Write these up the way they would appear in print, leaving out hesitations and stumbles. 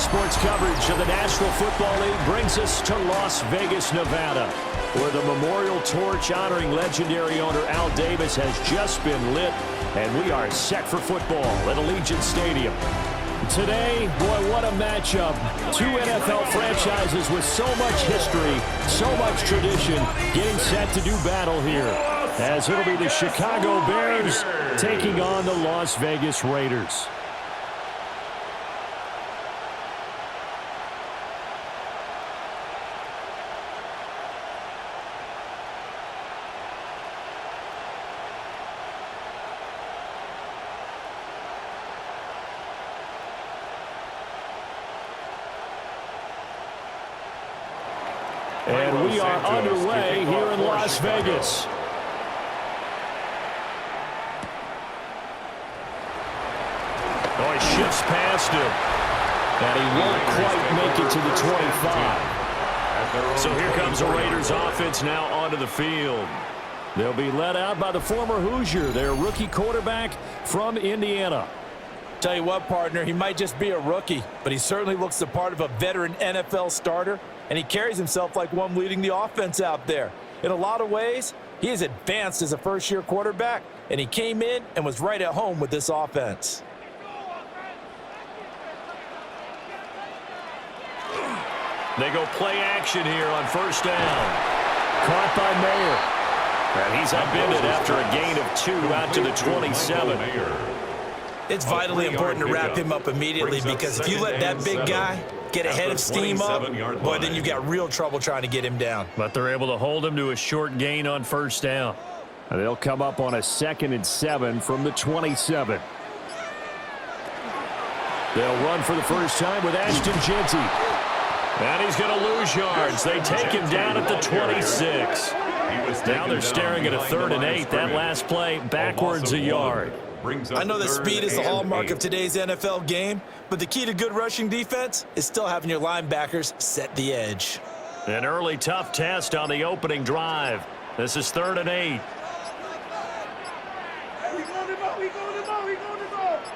Sports coverage of the National Football League brings us to Las Vegas, Nevada, where the memorial torch honoring legendary owner Al Davis has just been lit, and we are set for football at Allegiant Stadium. Today, boy, what a matchup. Two NFL franchises with so much history, so much tradition, getting set to do battle here, as it'll be the Chicago Bears taking on the Las Vegas Raiders. And we are underway here in Las Vegas. Oh, he shifts past him. And he won't quite make it to the 25. So here comes the Raiders offense now onto the field. They'll be led out by the former Hoosier, their rookie quarterback from Indiana. Tell you what, partner, he might just be a rookie, but he certainly looks the part of a veteran NFL starter, and he carries himself like one leading the offense out there. In a lot of ways, he is advanced as a first-year quarterback, and he came in and was right at home with this offense. They go play action here on first down. Caught by Mayer. And he's upended after a gain of 2 out to the 27. It's vitally important to wrap him up immediately, because if you let that big guy get ahead of steam up, boy, then you've got real trouble trying to get him down. But they're able to hold him to a short gain on first down. And they'll come up on a 2nd and 7 from the 27. They'll run for the first time with Ashton Jeanty. And he's going to lose yards. They take him down at the 26. Now they're staring at a 3rd and 8. That last play backwards a yard. I know that speed is the hallmark of today's NFL game, but the key to good rushing defense is still having your linebackers set the edge. An early tough test on the opening drive. This is 3rd and 8.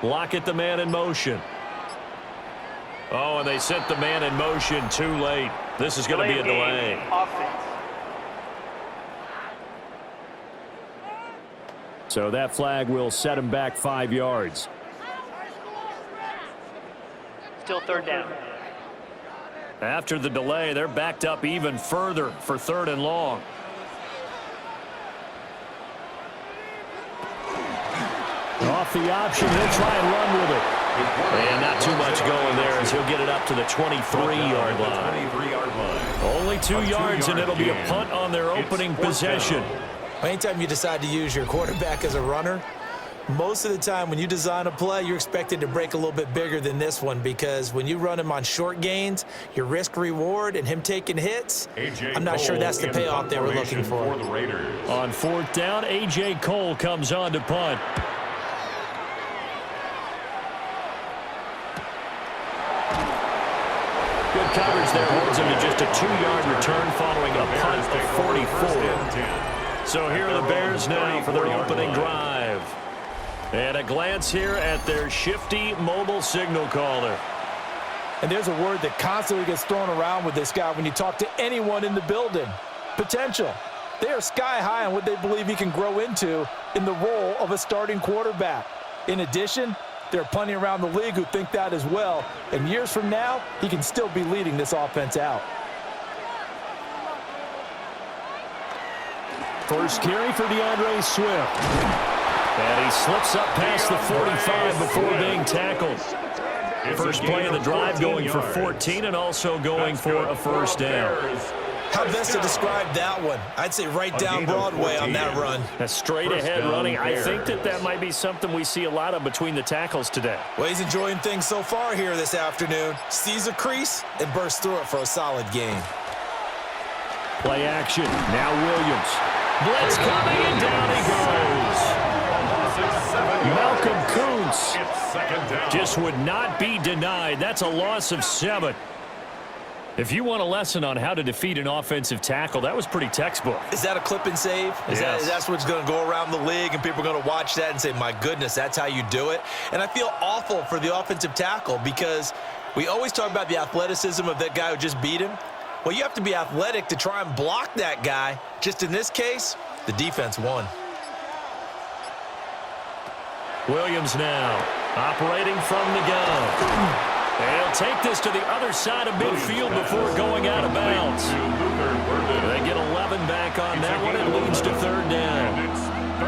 Lockett the man in motion. Oh, and they sent the man in motion too late. This is going to be a delay. So that flag will set him back 5 yards. Still 3rd down. After the delay, they're backed up even further for 3rd and long. Off the option, he'll try and run with it. And not too much going there as he'll get it up to the 23-yard line. Only 2 yards, and it'll be a punt on their opening possession. Anytime you decide to use your quarterback as a runner, most of the time when you design a play, you're expected to break a little bit bigger than this one, because when you run him on short gains, your risk-reward and him taking hits, I'm not sure that's the payoff they were looking for. On 4th down, A.J. Cole comes on to punt. Good coverage there, holds him to just a 2-yard return following a punt of 44. So here are the Bears now for their opening drive. And a glance here at their shifty mobile signal caller. And there's a word that constantly gets thrown around with this guy when you talk to anyone in the building. Potential. They are sky high on what they believe he can grow into in the role of a starting quarterback. In addition, there are plenty around the league who think that as well. And years from now, he can still be leading this offense out. First carry for DeAndre Swift. And he slips up past the 45 before being tackled. First play of the drive, going for 14 and also going for a first down. How best to describe that one? I'd say right down Broadway on that run. A straight ahead running. I think that might be something we see a lot of between the tackles today. Well, he's enjoying things so far here this afternoon. Sees a crease and bursts through it for a solid gain. Play action. Now Williams. Blitz coming, and down he goes. Malcolm Kuntz just would not be denied. That's a loss of 7. If you want a lesson on how to defeat an offensive tackle, that was pretty textbook. Is that a clip and save? That's what's going to go around the league, and people are going to watch that and say, my goodness, that's how you do it? And I feel awful for the offensive tackle, because We always talk about the athleticism of that guy who just beat him. Well, you have to be athletic to try and block that guy. Just in this case, the defense won. Williams now operating from the gun. They'll take this to the other side of midfield before going out of bounds. They get 11 back on that one. It leads to third down.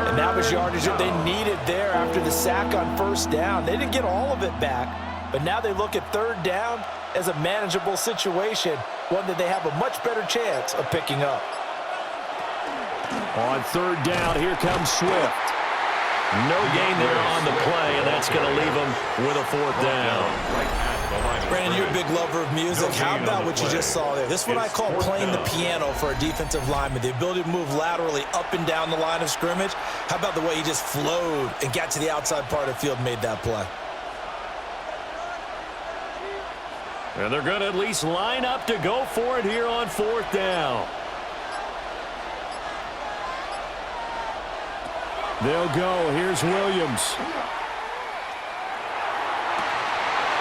And that was yardage that they needed there after the sack on first down. They didn't get all of it back, but now they look at third down as a manageable situation, one that they have a much better chance of picking up. On third down, here comes Swift. No gain there on the play, and that's going to leave them with a fourth down. Brandon, you're a big lover of music. How about what you just saw there? This is what I call playing the piano for a defensive lineman. The ability to move laterally up and down the line of scrimmage. How about the way he just flowed and got to the outside part of the field and made that play? And they're going to at least line up to go for it here on fourth down. They'll go. Here's Williams.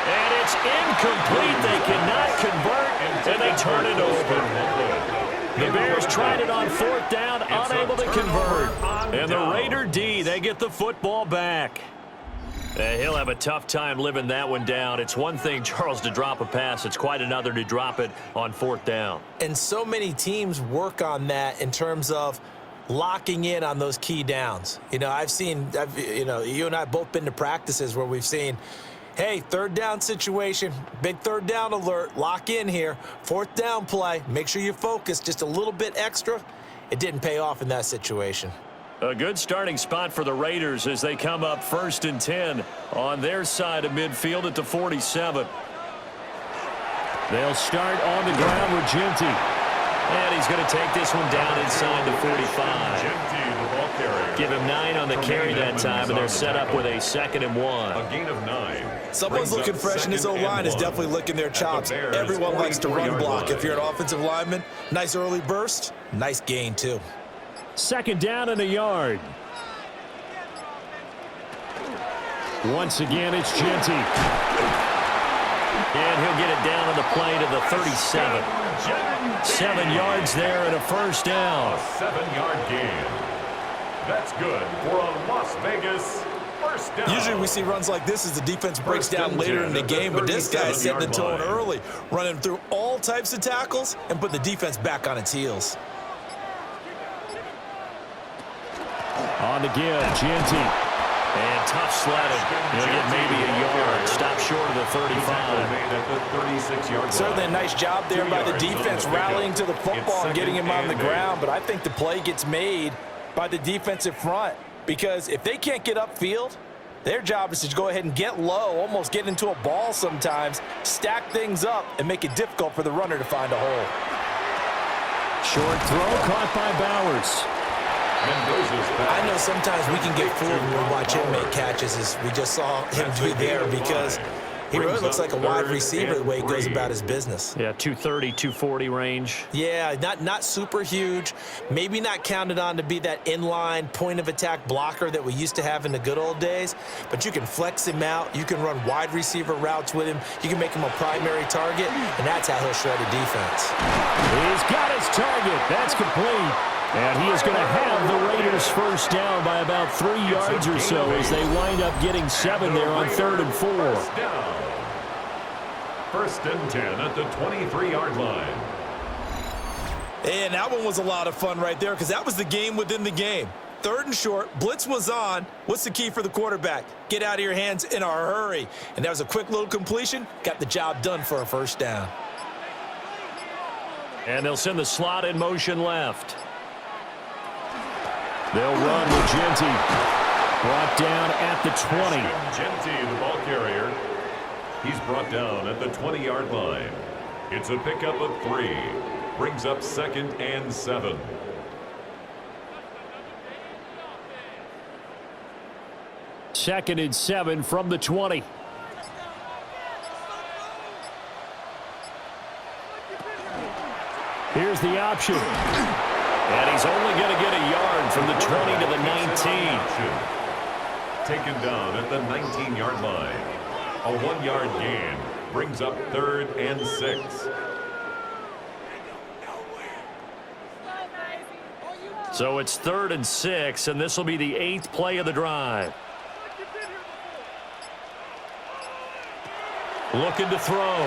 And it's incomplete. They cannot convert, and they turn it over. The Bears tried it on fourth down, unable to convert. And the Raider D, they get the football back. He'll have a tough time living that one down. It's one thing, Charles, to drop a pass. It's quite another to drop it on fourth down. And so many teams work on that in terms of locking in on those key downs. You know, you and I have both been to practices where we've seen, hey, third down situation, big third down alert, lock in here, fourth down play, make sure you focus just a little bit extra. It didn't pay off in that situation. A good starting spot for the Raiders as they come up 1st and 10 on their side of midfield at the 47. They'll start on the ground with Genty. And he's going to take this one down inside the 45. Give him 9 on the carry that time, and they're set up with a 2nd and 1. A gain of 9. Someone's looking fresh, and his O-line is definitely licking their chops. Everyone likes to run block. If you're an offensive lineman, nice early burst, nice gain too. 2nd down and a yard. Once again, it's Genty. And he'll get it down on the play to the 37. 7 yards there and a first down. A 7-yard gain. That's good for a Las Vegas first down. Usually we see runs like this as the defense breaks down later in the game, but this guy is setting the tone early, running through all types of tackles and put the defense back on its heels. On the give, Genty. And tough sledding. He'll get maybe a yard. Stop short of the 35. Certainly a nice job there by the defense rallying to the football and getting him on the ground. But I think the play gets made by the defensive front. Because if they can't get upfield, their job is to go ahead and get low, almost get into a ball sometimes, stack things up, and make it difficult for the runner to find a hole. Short throw caught by Bowers. I know sometimes we can get fooled when we watch him make catches, as we just saw him do there, because he really looks like a wide receiver the way he goes about his business. Yeah, 230, 240 range. Yeah, not super huge. Maybe not counted on to be that inline point-of-attack blocker that we used to have in the good old days, but you can flex him out. You can run wide receiver routes with him. You can make him a primary target, and that's how he'll shred a defense. He's got his target. That's complete. And he is going to have the Raiders first down by about 3 yards or so as they wind up getting 7 there on 3rd and 4. 1st and 10 at the 23-yard line. And that one was a lot of fun right there because that was the game within the game. 3rd and short, blitz was on. What's the key for the quarterback? Get out of your hands in a hurry. And that was a quick little completion. Got the job done for a first down. And they'll send the slot in motion left. They'll run with Genty. Brought down at the 20. Genty, the ball carrier. He's brought down at the 20-yard line. It's a pickup of 3. Brings up 2nd and 7. Second and 7 from the 20. Here's the option. And he's only going to get a yard from the 20 to the 19. Taken down at the 19-yard line. A 1-yard gain. Brings up 3rd and 6. So it's 3rd and 6, and this will be the 8th play of the drive. Looking to throw.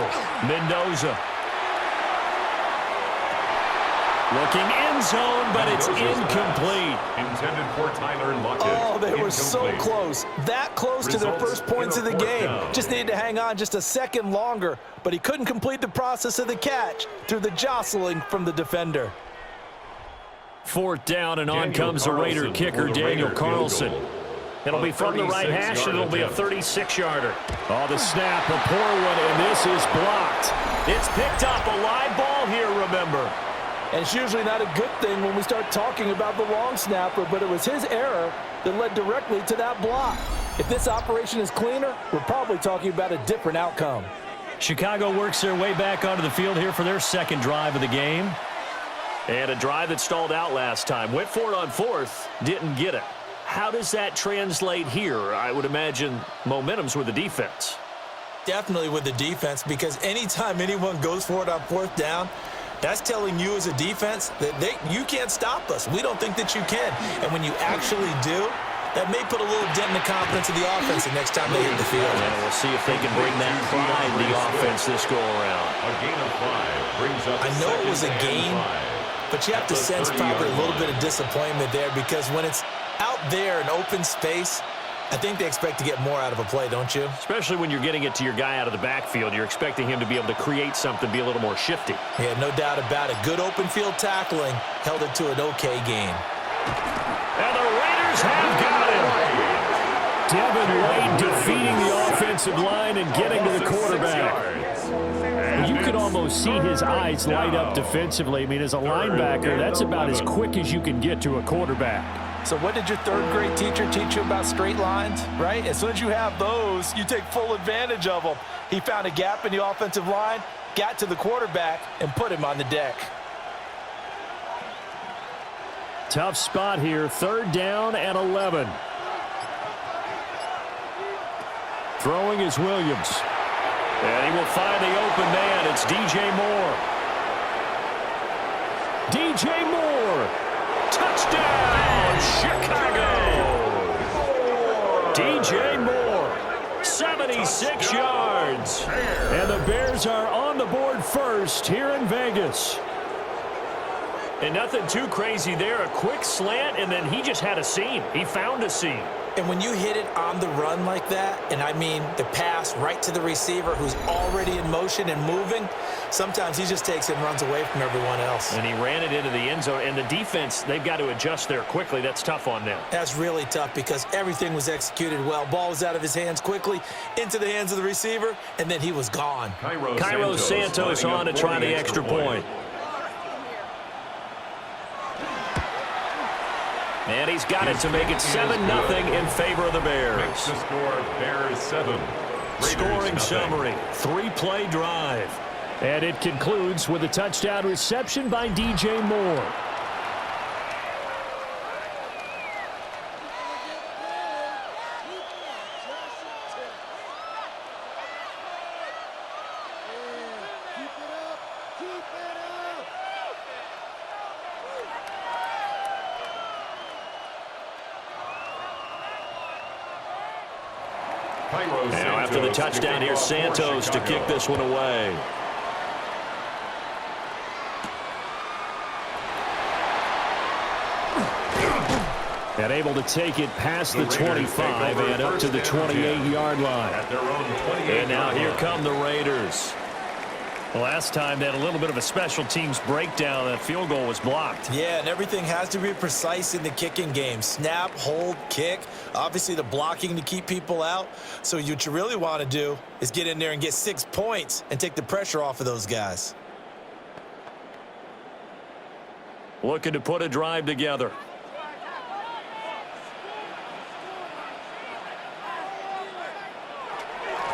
Mendoza. Looking end zone, but it's incomplete. Intended for Tyler Lockett. Oh, they were so close. That close to their first points of the game. Just needed to hang on just a second longer, but he couldn't complete the process of the catch through the jostling from the defender. 4th down, and on comes the Raider kicker, Daniel Carlson. It'll be from the right hash, and it'll be a 36-yarder. Oh, the snap, a poor one, and this is blocked. It's picked up, a live ball here, remember. And it's usually not a good thing when we start talking about the long snapper, but it was his error that led directly to that block. If this operation is cleaner, we're probably talking about a different outcome. Chicago works their way back onto the field here for their second drive of the game. And a drive that stalled out last time. Went for it on 4th, didn't get it. How does that translate here? I would imagine momentum's with the defense. Definitely with the defense, because anytime anyone goes for it on 4th down, that's telling you as a defense that you can't stop us. We don't think that you can. And when you actually do, that may put a little dent in the confidence of the offense the next time they hit the field. And we'll see if they can bring that pride in the offense this go-around. A gain of 5 brings up I know it was a gain, but you have to sense probably a little bit of disappointment there, because when it's out there in open space, I think they expect to get more out of a play, don't you? Especially when you're getting it to your guy out of the backfield. You're expecting him to be able to create something, be a little more shifty. Yeah, no doubt about it. Good open field tackling held it to an okay game. And the Raiders have got him. Devin Wade defeating the offensive line and getting to the quarterback. You could almost see his eyes light up defensively. I mean, as a linebacker, that's about as quick as you can get to a quarterback. So what did your 3rd grade teacher teach you about straight lines, right? As soon as you have those, you take full advantage of them. He found a gap in the offensive line, got to the quarterback, and put him on the deck. Tough spot here, 3rd down and 11. Throwing is Williams. And he will find the open man. It's DJ Moore. DJ Moore. Touchdown, Chicago. DJ Moore, 76 yards. And the Bears are on the board first here in Vegas. And nothing too crazy there. A quick slant, and then he just had a seam. He found a seam. And when you hit it on the run like that, and I mean the pass right to the receiver who's already in motion and moving, sometimes he just takes it and runs away from everyone else. And he ran it into the end zone. And the defense, they've got to adjust there quickly. That's tough on them. That's really tough because everything was executed well. Ball was out of his hands quickly, into the hands of the receiver, and then he was gone. Cairo Santos on to try the extra point. And he's got it to make it 7-0 in favor of the Bears. Makes the score Bears 7. Scoring summary, 3-play drive. And it concludes with a touchdown reception by DJ Moore. Now after the touchdown, here's Santos to kick this one away. And able to take it past the 25 and up to the 28-yard line. And now here come the Raiders. Last time they had a little bit of a special teams breakdown. That field goal was blocked. Yeah, and everything has to be precise in the kicking game. Snap, hold, kick. Obviously the blocking to keep people out. So what you really want to do is get in there and get 6 points and take the pressure off of those guys. Looking to put a drive together.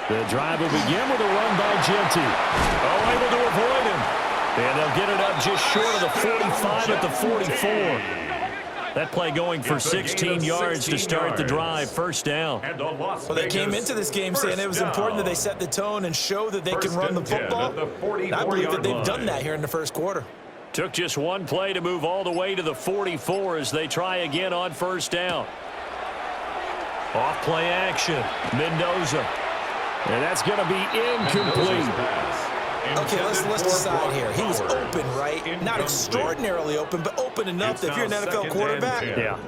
The drive will begin with a run by Genty. Oh, able to avoid him. And they'll get it up just short of the 45 at the 44. That play going for 16 yards to start the drive. First down. Well, they came into this game saying it was important that they set the tone and show that they can run the football. And I believe that they've done that here in the first quarter. Took just one play to move all the way to the 44 as they try again on first down. Off play action. Mendoza. And that's going to be incomplete. Okay, let's decide here. He was open, right? Not extraordinarily open, but open enough that if you're an NFL quarterback,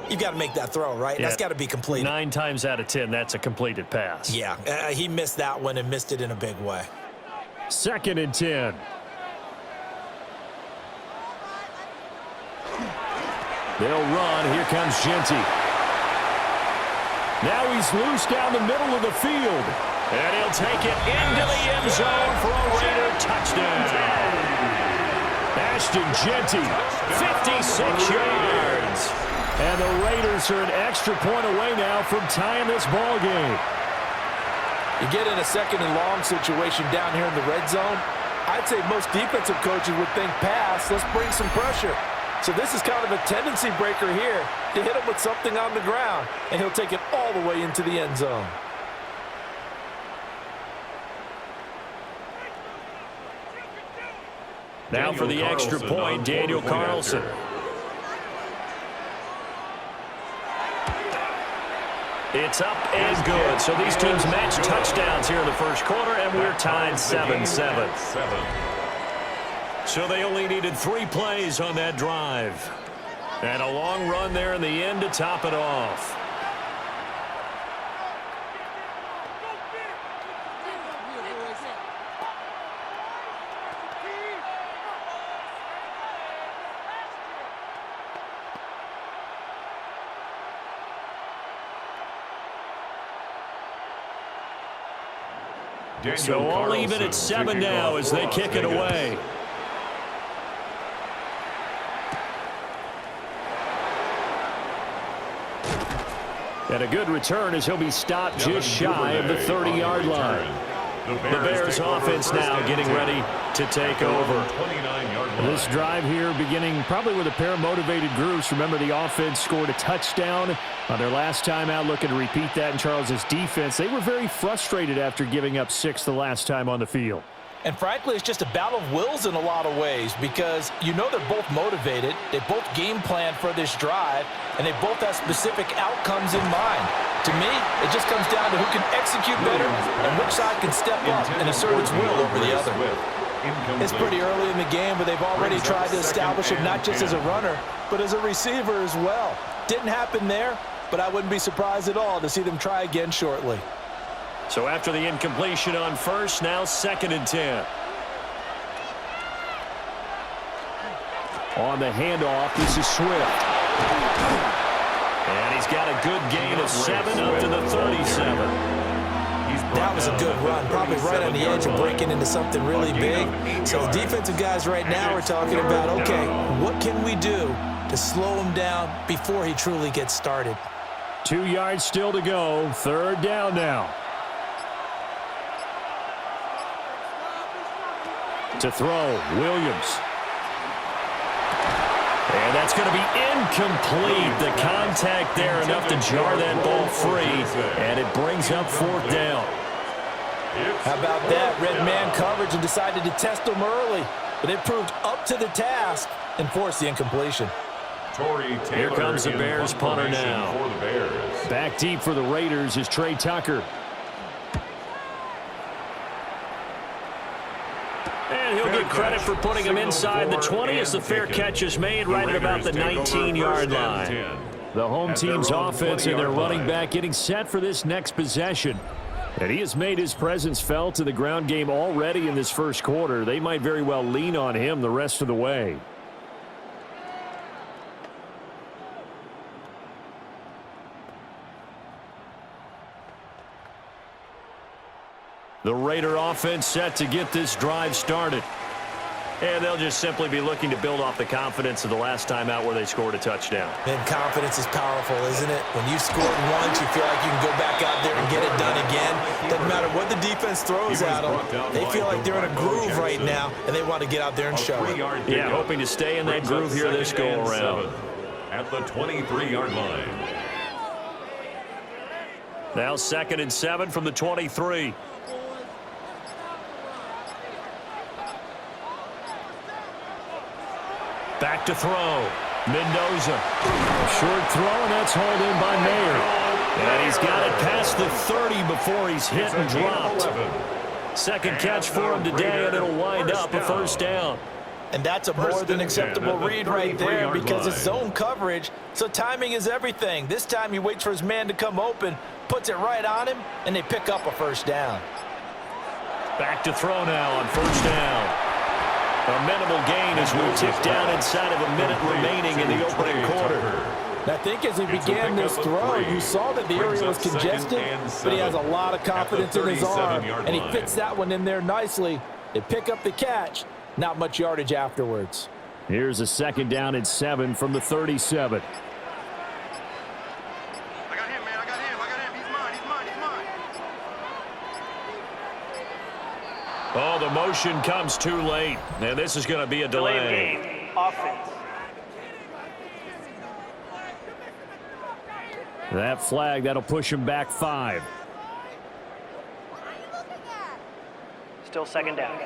you've got to make that throw, right? That's got to be completed. 9 times out of 10, that's a completed pass. Yeah, he missed that one and missed it in a big way. 2nd and 10. They'll run. Here comes Genty. Now he's loose down the middle of the field. And he'll take it into the end zone for a Raider touchdown. Ashton Genty, 56 yards. And the Raiders are an extra point away now from tying this ball game. You get in a 2nd and long situation down here in the red zone, I'd say most defensive coaches would think pass, let's bring some pressure. So this is kind of a tendency breaker here to hit him with something on the ground, and he'll take it all the way into the end zone. Now for the extra point, Daniel Carlson. It's up and good. So these teams match touchdowns here in the first quarter, and we're tied 7-7. So they only needed 3 plays on that drive. And a long run there in the end to top it off. So all even at 7 now as they kick it away. And a good return as he'll be stopped just shy of the 30-yard line. The Bears offense now getting ready to take over. This drive here beginning probably with a pair of motivated groups. Remember, the offense scored a touchdown on their last time out, looking to repeat that in Charles's defense. They were very frustrated after giving up 6 the last time on the field. And frankly, it's just a battle of wills in a lot of ways because you know they're both motivated, they both game plan for this drive, and they both have specific outcomes in mind. To me, it just comes down to who can execute better and which side can step up and assert its will over the other. It's pretty early in the game, but they've already tried to establish him not just as a runner, but as a receiver as well. Didn't happen there, but I wouldn't be surprised at all to see them try again shortly. So after the incompletion on first, now 2nd and 10. On the handoff, this is Swift. And he's got a good gain of 7 up to the 37. That was a good run, probably right on the edge of breaking into something really big. So the defensive guys right now are talking about, okay, what can we do to slow him down before he truly gets started? 2 yards still to go. 3rd down now. To throw, Williams. And that's going to be incomplete. The contact there enough to jar that ball free, and it brings up 4th down. How about that? Red man coverage and decided to test them early, but it proved up to the task and forced the incompletion. Here comes the Bears punter now. Back deep for the Raiders is Trey Tucker. And he'll get credit for putting him inside the 20 as the fair catch is made right at about the 19-yard line. The home team's offense and their running back getting set for this next possession. And he has made his presence felt in the ground game already in this first quarter. They might very well lean on him the rest of the way. The Raider offense set to get this drive started. And they'll just simply be looking to build off the confidence of the last time out where they scored a touchdown. And confidence is powerful, isn't it? When you've scored once, you feel like you can go back out there and get it done again. Doesn't matter what the defense throws at them. They feel like they're in a groove right now, and they want to get out there and show it. Yeah, hoping to stay in that groove here this go-around. at the 23-yard line. Now 2nd and 7 from the 23. Back to throw. Mendoza. Short throw, and that's hauled in by Mayer. And he's got it past the 30 before he's hit and dropped. Second catch for him today, and it'll wind up a first down. And that's a more than acceptable read right there because it's zone coverage, so timing is everything. This time he waits for his man to come open, puts it right on him, and they pick up a first down. Back to throw now on first down. A minimal gain as we tick down inside of a minute remaining in the opening quarter. And I think as he began this throw, you saw that the area was congested, but he has a lot of confidence in his arm, and he fits that one in there nicely. They pick up the catch. Not much yardage afterwards. Here's a 2nd down and 7 from the 37. I got him, man. I got him. He's mine. Oh, the motion comes too late. And this is going to be a delay. Delayed game. Offense. That flag, that'll push him back 5. Still 2nd down.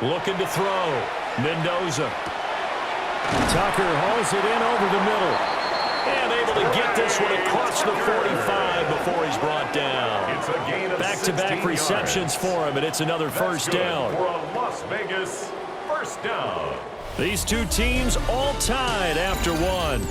Looking to throw. Mendoza. Tucker hauls it in over the middle. And able to get this one across the 45 before he's brought down. It's a gain of Back-to-back receptions for him, and it's another first down. For a Las Vegas first down. These two teams all tied after one.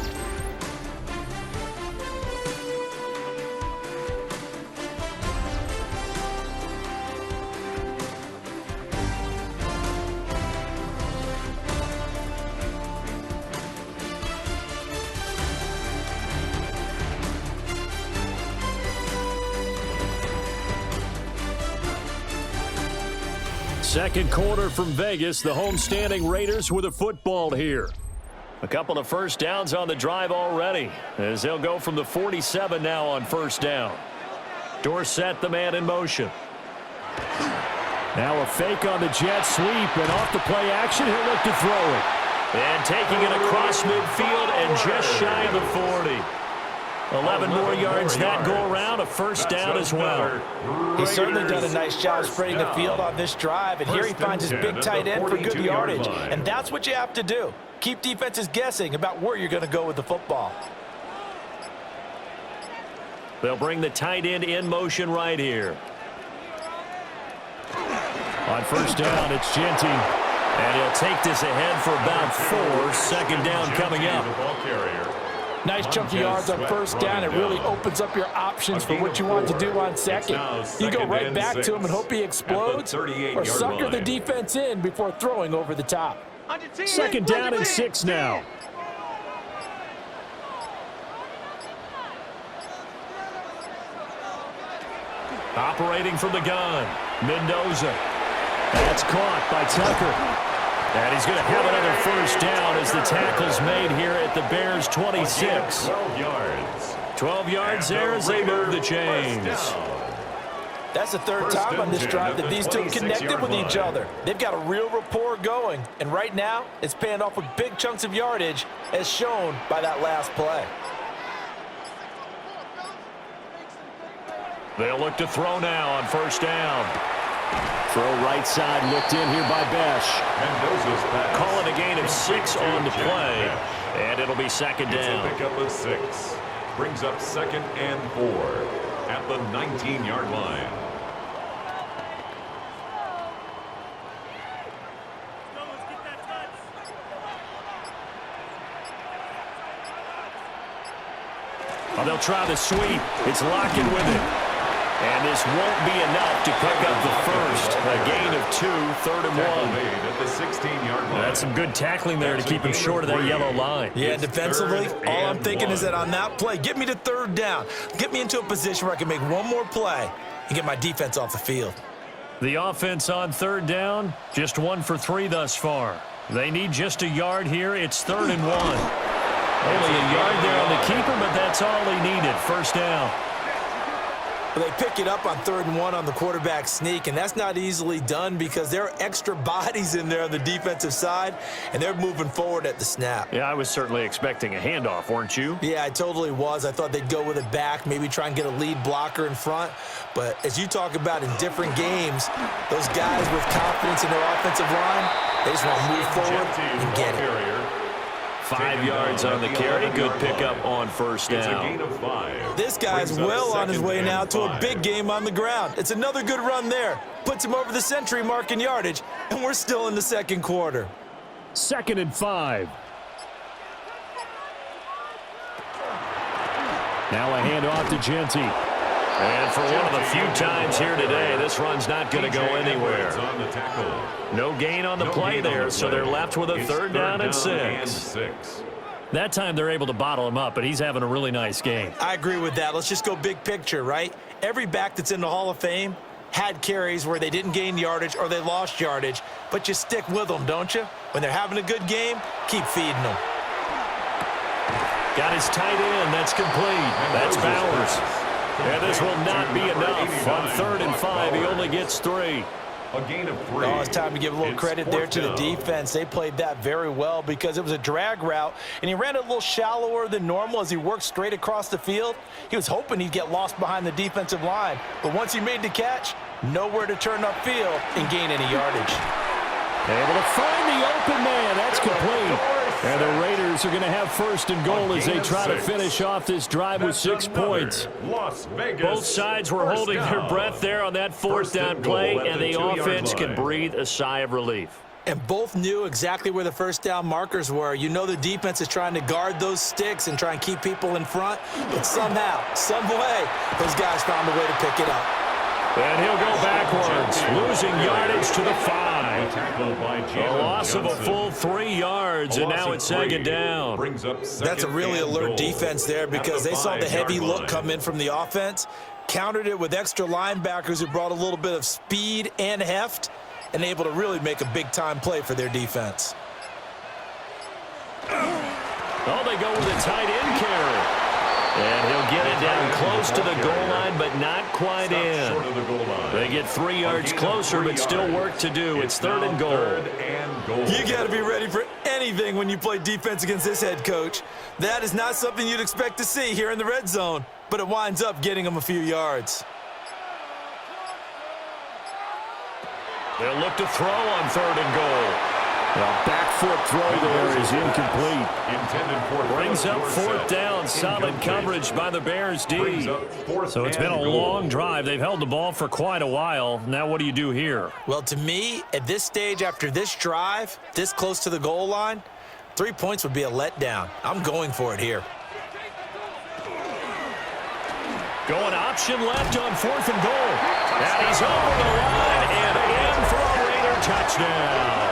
Second quarter from Vegas. The homestanding Raiders with a football here. A couple of first downs on the drive already, as they'll go from the 47 now on first down. Dorsett, the man in motion. Now a fake on the jet sweep, and off the play action, he'll look to throw it. And taking it across midfield and just shy of the 40. 11 more yards that go around, a first down as well. He's certainly done a nice job spreading the field on this drive, and here he finds his big tight end for good yardage. And that's what you have to do. Keep defenses guessing about where you're going to go with the football. They'll bring the tight end in motion right here. On first down, it's Genty. And he'll take this ahead for about 4. Second down coming up. Nice chunky yards on first down. It really opens up your options for what you want to do on second. You go right back to him and hope he explodes, or sucker the defense in before throwing over the top. Second down and 6 now. Operating from the gun, Mendoza. That's caught by Tucker. And he's going to have another first down as the tackle's made here at the Bears' 26. 12 yards. 12 yards there as they move the chains. That's the third time on this drive that these two connected with each other. They've got a real rapport going, and right now it's paying off with big chunks of yardage as shown by that last play. They'll look to throw now on first down. Throw right side looked in here by Besh. Calling a gain of 6 on the play. And it'll be second down. It's a pickup of 6. Brings up 2nd and 4 at the 19-yard line. Well, they'll try the sweep. It's Lockett with it. And this won't be enough to pick up the first. A gain of 2, 3rd and 1. At the 16-yard line. That's some good tackling there to keep him short of that yellow line. Yeah, defensively, all I'm thinking is that on that play, get me to 3rd down. Get me into a position where I can make one more play and get my defense off the field. The offense on 3rd down, just 1 for 3 thus far. They need just a yard here. It's 3rd and 1. Only a yard there on the keeper, but that's all he needed. First down. Well, they pick it up on 3rd and 1 on the quarterback sneak, and that's not easily done because there are extra bodies in there on the defensive side, and they're moving forward at the snap. Yeah, I was certainly expecting a handoff, weren't you? Yeah, I totally was. I thought they'd go with it back, maybe try and get a lead blocker in front. But as you talk about in different games, those guys with confidence in their offensive line, they just want to move forward and get it. 5 yards on the carry. Good pickup on first down. It's a gain of 5. This guy's well on his way now to a big game on the ground. It's another good run there. Puts him over the century mark in yardage, and we're still in the second quarter. 2nd and 5. Now a handoff to Genty. And for one of the few times here today, this run's not going to go anywhere. No gain on the play there, so they're left with a 3rd down and 6. That time they're able to bottle him up, but he's having a really nice game. I agree with that. Let's just go big picture, right? Every back that's in the Hall of Fame had carries where they didn't gain yardage or they lost yardage, but you stick with them, don't you? When they're having a good game, keep feeding them. Got his tight end. That's complete. That's Bowers. And this will not be enough. On 3rd and 5, he only gets 3. A gain of 3. Oh, it's time to give a little credit there to the defense. They played that very well because it was a drag route, and he ran it a little shallower than normal as he worked straight across the field. He was hoping he'd get lost behind the defensive line, but once he made the catch, nowhere to turn upfield and gain any yardage. Able to find the open man. That's complete. And the Raiders are going to have 1st and goal as they try to finish off this drive with 6 points. Both sides were holding their breath there on that 4th down play, and the offense can breathe a sigh of relief. And both knew exactly where the 1st down markers were. You know the defense is trying to guard those sticks and try and keep people in front, but somehow, some way, those guys found a way to pick it up. And he'll go backwards, losing yardage to the 5. A loss of a full 3 yards, and now it's 2nd down. That's a really alert defense there because they saw the heavy look come in from the offense, countered it with extra linebackers who brought a little bit of speed and heft, and able to really make a big-time play for their defense. Oh, they go with a tight end carry. And he'll get it down close to the goal line, but not quite in. They get 3 yards closer, but still work to do. It's 3rd and goal. You got to be ready for anything when you play defense against this head coach. That is not something you'd expect to see here in the red zone, but it winds up getting them a few yards. They'll look to throw on 3rd and goal. Well, back foot throw there is incomplete. Brings up 4th down. Solid coverage by the Bears D. So it's been a long drive. They've held the ball for quite a while. Now what do you do here? Well, to me, at this stage after this drive, this close to the goal line, 3 points would be a letdown. I'm going for it here. Going option left on 4th and goal. And he's over the line and in for a Raider touchdown.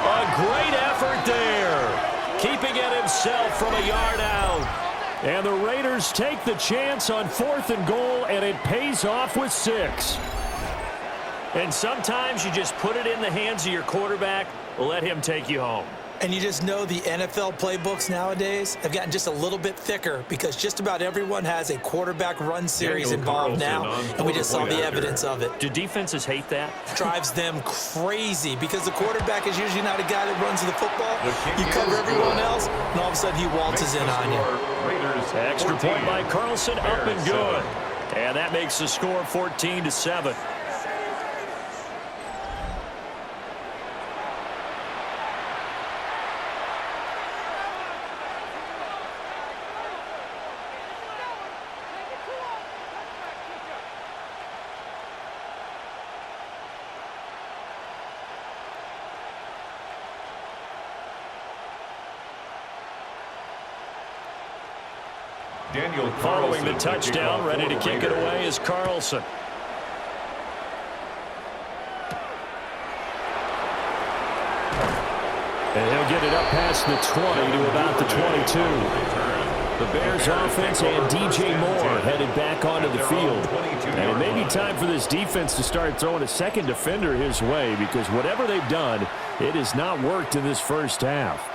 A great effort there, keeping it himself from a yard out. And the Raiders take the chance on 4th and goal, and it pays off with 6. And sometimes you just put it in the hands of your quarterback, let him take you home. And you just know the NFL playbooks nowadays have gotten just a little bit thicker because just about everyone has a quarterback run series involved now, and we just saw the evidence of it. Do defenses hate that? Drives them crazy because the quarterback is usually not a guy that runs the football. You cover everyone else, and all of a sudden he waltzes in on you. Extra point by Carlson, up and good. And that makes the score 14-7. Following the touchdown, ready to kick it away is Carlson. And he'll get it up past the 20 to about the 22. The Bears offense and DJ Moore headed back onto the field. And it may be time for this defense to start throwing a second defender his way because whatever they've done, it has not worked in this first half.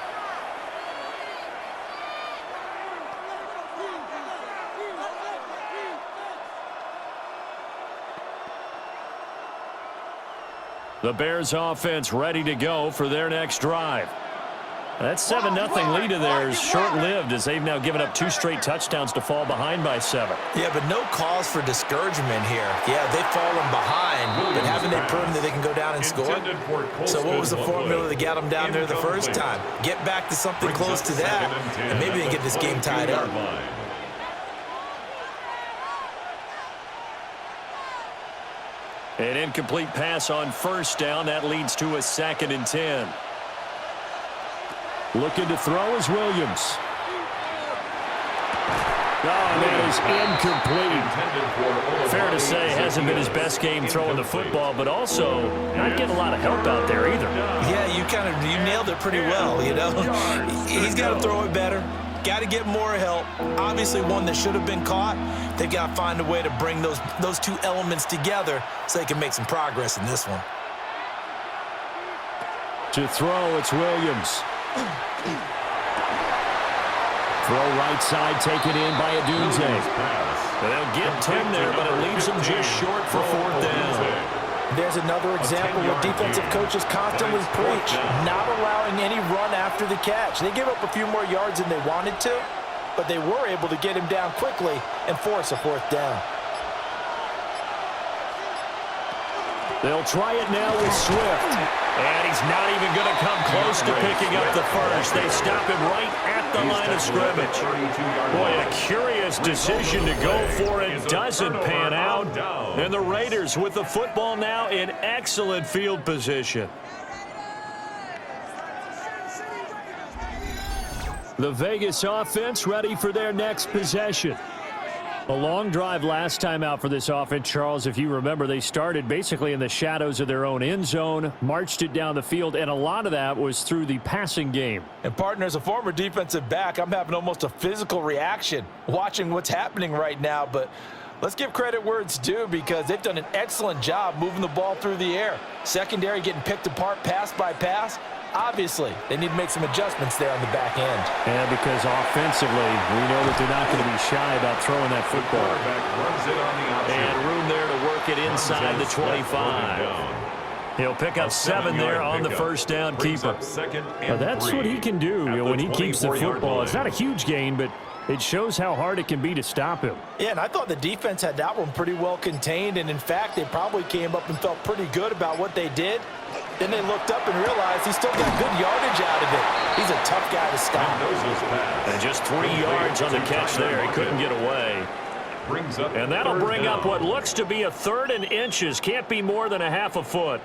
The Bears offense ready to go for their next drive. That 7-0 lead of theirs short-lived as they've now given up 2 straight touchdowns to fall behind by 7. Yeah, but no cause for discouragement here. Yeah, they've fallen behind, but haven't they proven that they can go down and score? So what was the formula that got them down there the first time? Get back to something close to that, and maybe they get this game tied up. An incomplete pass on first down. That leads to a 2nd and 10. Looking to throw is Williams. Oh, that is incomplete. Fair to say, hasn't been his best game throwing the football, but also not getting a lot of help out there either. Yeah, you nailed it pretty well, you know. He's got to throw it better. Got to get more help. Obviously one that should have been caught. They've got to find a way to bring those 2 elements together so they can make some progress in this one. To throw, it's Williams. Throw right side, taken in by Adunze. They'll get 10 there, but it leaves them just short for 4th down. There's another example where defensive coaches constantly preach, not allowing any run after the catch. They gave up a few more yards than they wanted to, but they were able to get him down quickly and force a 4th down. They'll try it now with Swift. And he's not even going to come close to picking up the first. They stop him right at the line of scrimmage. Boy, a curious decision to go for it. Doesn't pan out. And the Raiders with the football now in excellent field position. The Vegas offense ready for their next possession. A long drive last time out for this offense, Charles. If you remember, they started basically in the shadows of their own end zone, marched it down the field, and a lot of that was through the passing game. And, partner, as a former defensive back, I'm having almost a physical reaction watching what's happening right now. But let's give credit where it's due because they've done an excellent job moving the ball through the air. Secondary getting picked apart pass by pass. Obviously, they need to make some adjustments there on the back end. Yeah, because offensively, we know that they're not going to be shy about throwing that football. And room there to work it inside the 25. He'll pick up 7 there on the first down keeper. But that's what he can do when he keeps the football. It's not a huge gain, but it shows how hard it can be to stop him. Yeah, and I thought the defense had that one pretty well contained. And, in fact, they probably came up and felt pretty good about what they did. Then they looked up and realized he still got good yardage out of it. He's a tough guy to stop. And just 3 yards on the catch there. He couldn't get away. And that'll bring up what looks to be a 3rd and inches. Can't be more than a half a foot.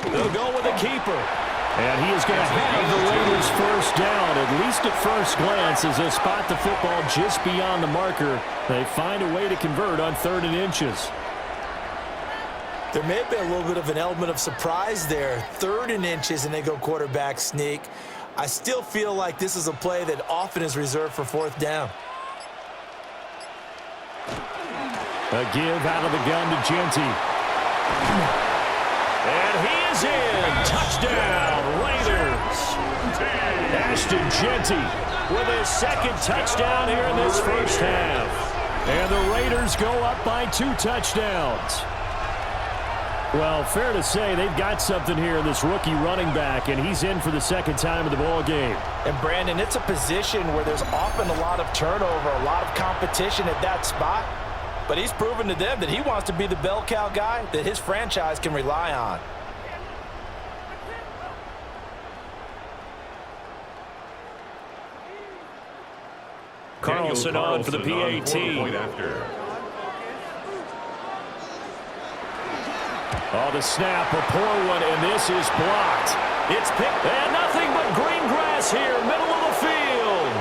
They'll go with a keeper. And he is going to have the Raiders first down, at least at first glance, as they'll spot the football just beyond the marker. They find a way to convert on 3rd and inches. There may have been a little bit of an element of surprise there. 3rd and inches, and they go quarterback sneak. I still feel like this is a play that often is reserved for 4th down. A give out of the gun to Genty. And he is in. Touchdown, Raiders. Ashton Genty with his 2nd touchdown here in this first half. And the Raiders go up by 2 touchdowns. Well, fair to say they've got something here in this rookie running back, and he's in for the 2nd time of the ball game. And, Brandon, it's a position where there's often a lot of turnover, a lot of competition at that spot. But he's proven to them that he wants to be the bell cow guy that his franchise can rely on. Carlson on for the PAT. Oh, the snap, a poor one, and this is blocked. It's picked, and nothing but green grass here, middle of the field.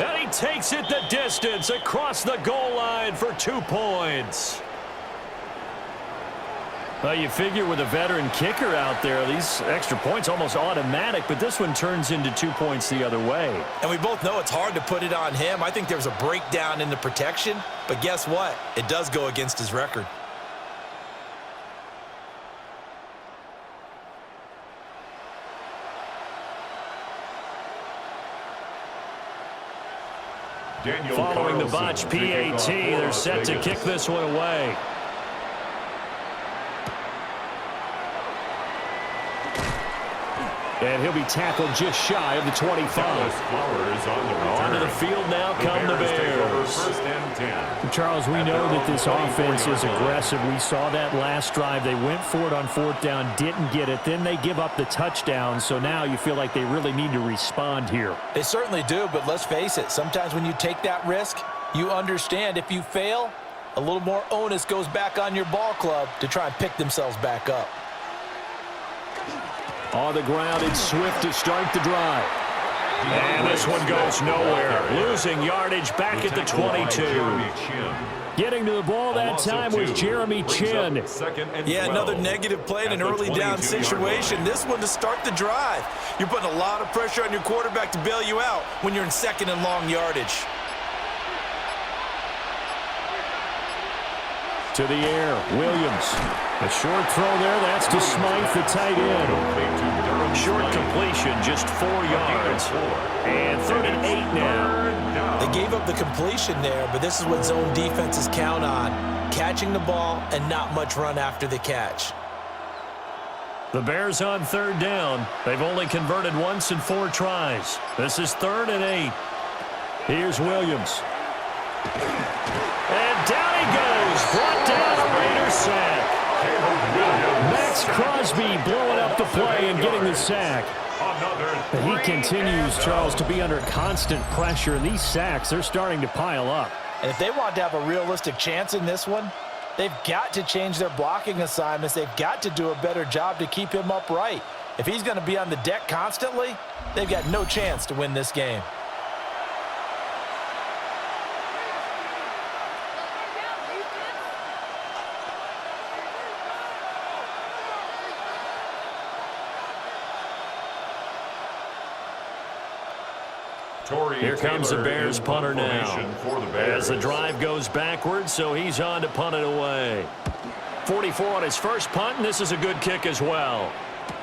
And he takes it the distance across the goal line for 2 points. Well, you figure with a veteran kicker out there, these extra points almost automatic, but this one turns into 2 points the other way. And we both know it's hard to put it on him. I think there's a breakdown in the protection, but guess what? It does go against his record. Following the botch PAT, they're set to kick this one away. And he'll be tackled just shy of the 25. Onto the field now come the Bears. First and 10. Charles, we know that this offense is aggressive. We saw that last drive. They went for it on fourth down, didn't get it. Then they give up the touchdown. So now you feel like they really need to respond here. They certainly do, but let's face it. Sometimes when you take that risk, you understand if you fail, a little more onus goes back on your ball club to try and pick themselves back up. On the ground, it's Swift to start the drive. And this one goes nowhere. Losing yardage back at the 22. Getting to the ball that time was Jeremy Chin. Yeah, another negative play in an early down situation. This one to start the drive. You're putting a lot of pressure on your quarterback to bail you out when you're in second and long yardage. To the air, Williams. A short throw there, that's to Smythe, the tight end. Short completion, just 4 yards. And 3rd and 8 now. They gave up the completion there, but this is what zone defenses count on. Catching the ball and not much run after the catch. The Bears on 3rd down. They've only converted once in 4 tries. This is 3rd and 8. Here's Williams. And down he goes. Brought down a Raider sack. Max Crosby blowing up the play and getting the sack. He continues, Charles, to be under constant pressure. And these sacks, they're starting to pile up. And if they want to have a realistic chance in this one, they've got to change their blocking assignments. They've got to do a better job to keep him upright. If he's going to be on the deck constantly, they've got no chance to win this game. Here comes the Bears punter now. As the drive goes backwards, so he's on to punt it away. 44 on his first punt, and this is a good kick as well.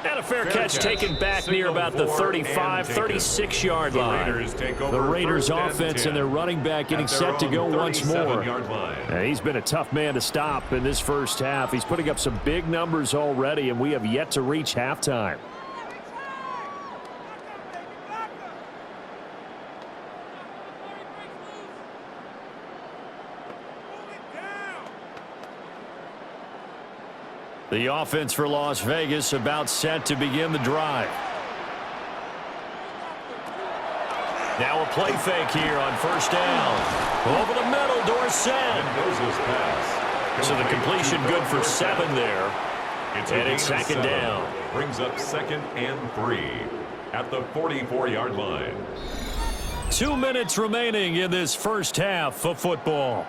And a fair catch taken back near about the 35, 36-yard line. The Raiders offense and their running back getting set to go once more. And he's been a tough man to stop in this first half. He's putting up some big numbers already, and we have yet to reach halftime. The offense for Las Vegas about set to begin the drive. Now a play fake here on first down. Over the middle, Dorsett. So the completion good for 7 there. And it's 2nd down. Brings up 2nd and 3 at the 44-yard line. 2 minutes remaining in this first half of football.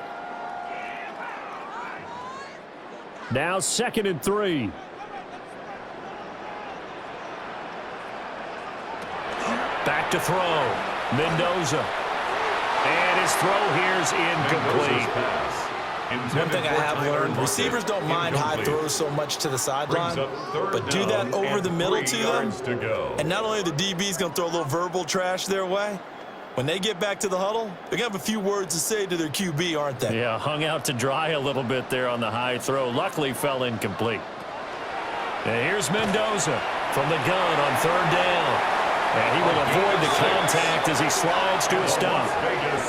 Now 2nd and 3. Back to throw. Mendoza. And his throw here's incomplete. One thing I have learned, receivers don't mind high throws so much to the sideline, but do that over the middle to them, and not only the DB's going to throw a little verbal trash their way, when they get back to the huddle, they're going to have a few words to say to their QB, aren't they? Yeah, hung out to dry a little bit there on the high throw. Luckily fell incomplete. And here's Mendoza from the gun on 3rd down. And he will avoid the contact as he slides to a stop.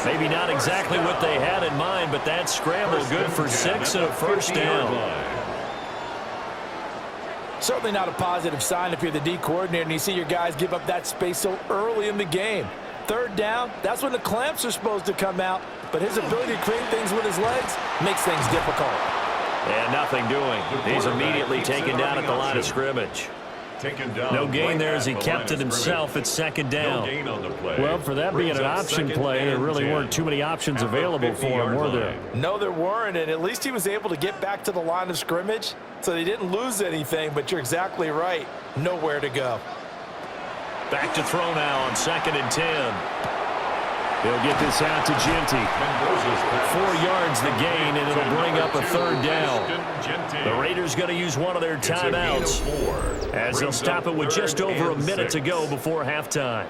Maybe not exactly what they had in mind, but that scramble good for 6 and a first down. Certainly not a positive sign if you're the D coordinator and you see your guys give up that space so early in the game. 3rd down, that's when the clamps are supposed to come out, but his ability to create things with his legs makes things difficult. And nothing doing. He's immediately taken down at the line of scrimmage. No gain there as he kept it himself at 2nd down. Well, for that being an option play, there really weren't too many options available for him, were there? No, there weren't, and at least he was able to get back to the line of scrimmage, so they didn't lose anything, but you're exactly right. Nowhere to go. Back to throw now on 2nd and 10. He'll get this out to Genty. 4 yards the gain, and it'll bring up a 3rd down. The Raiders going to use one of their timeouts as they'll stop it with just over a minute to go before halftime.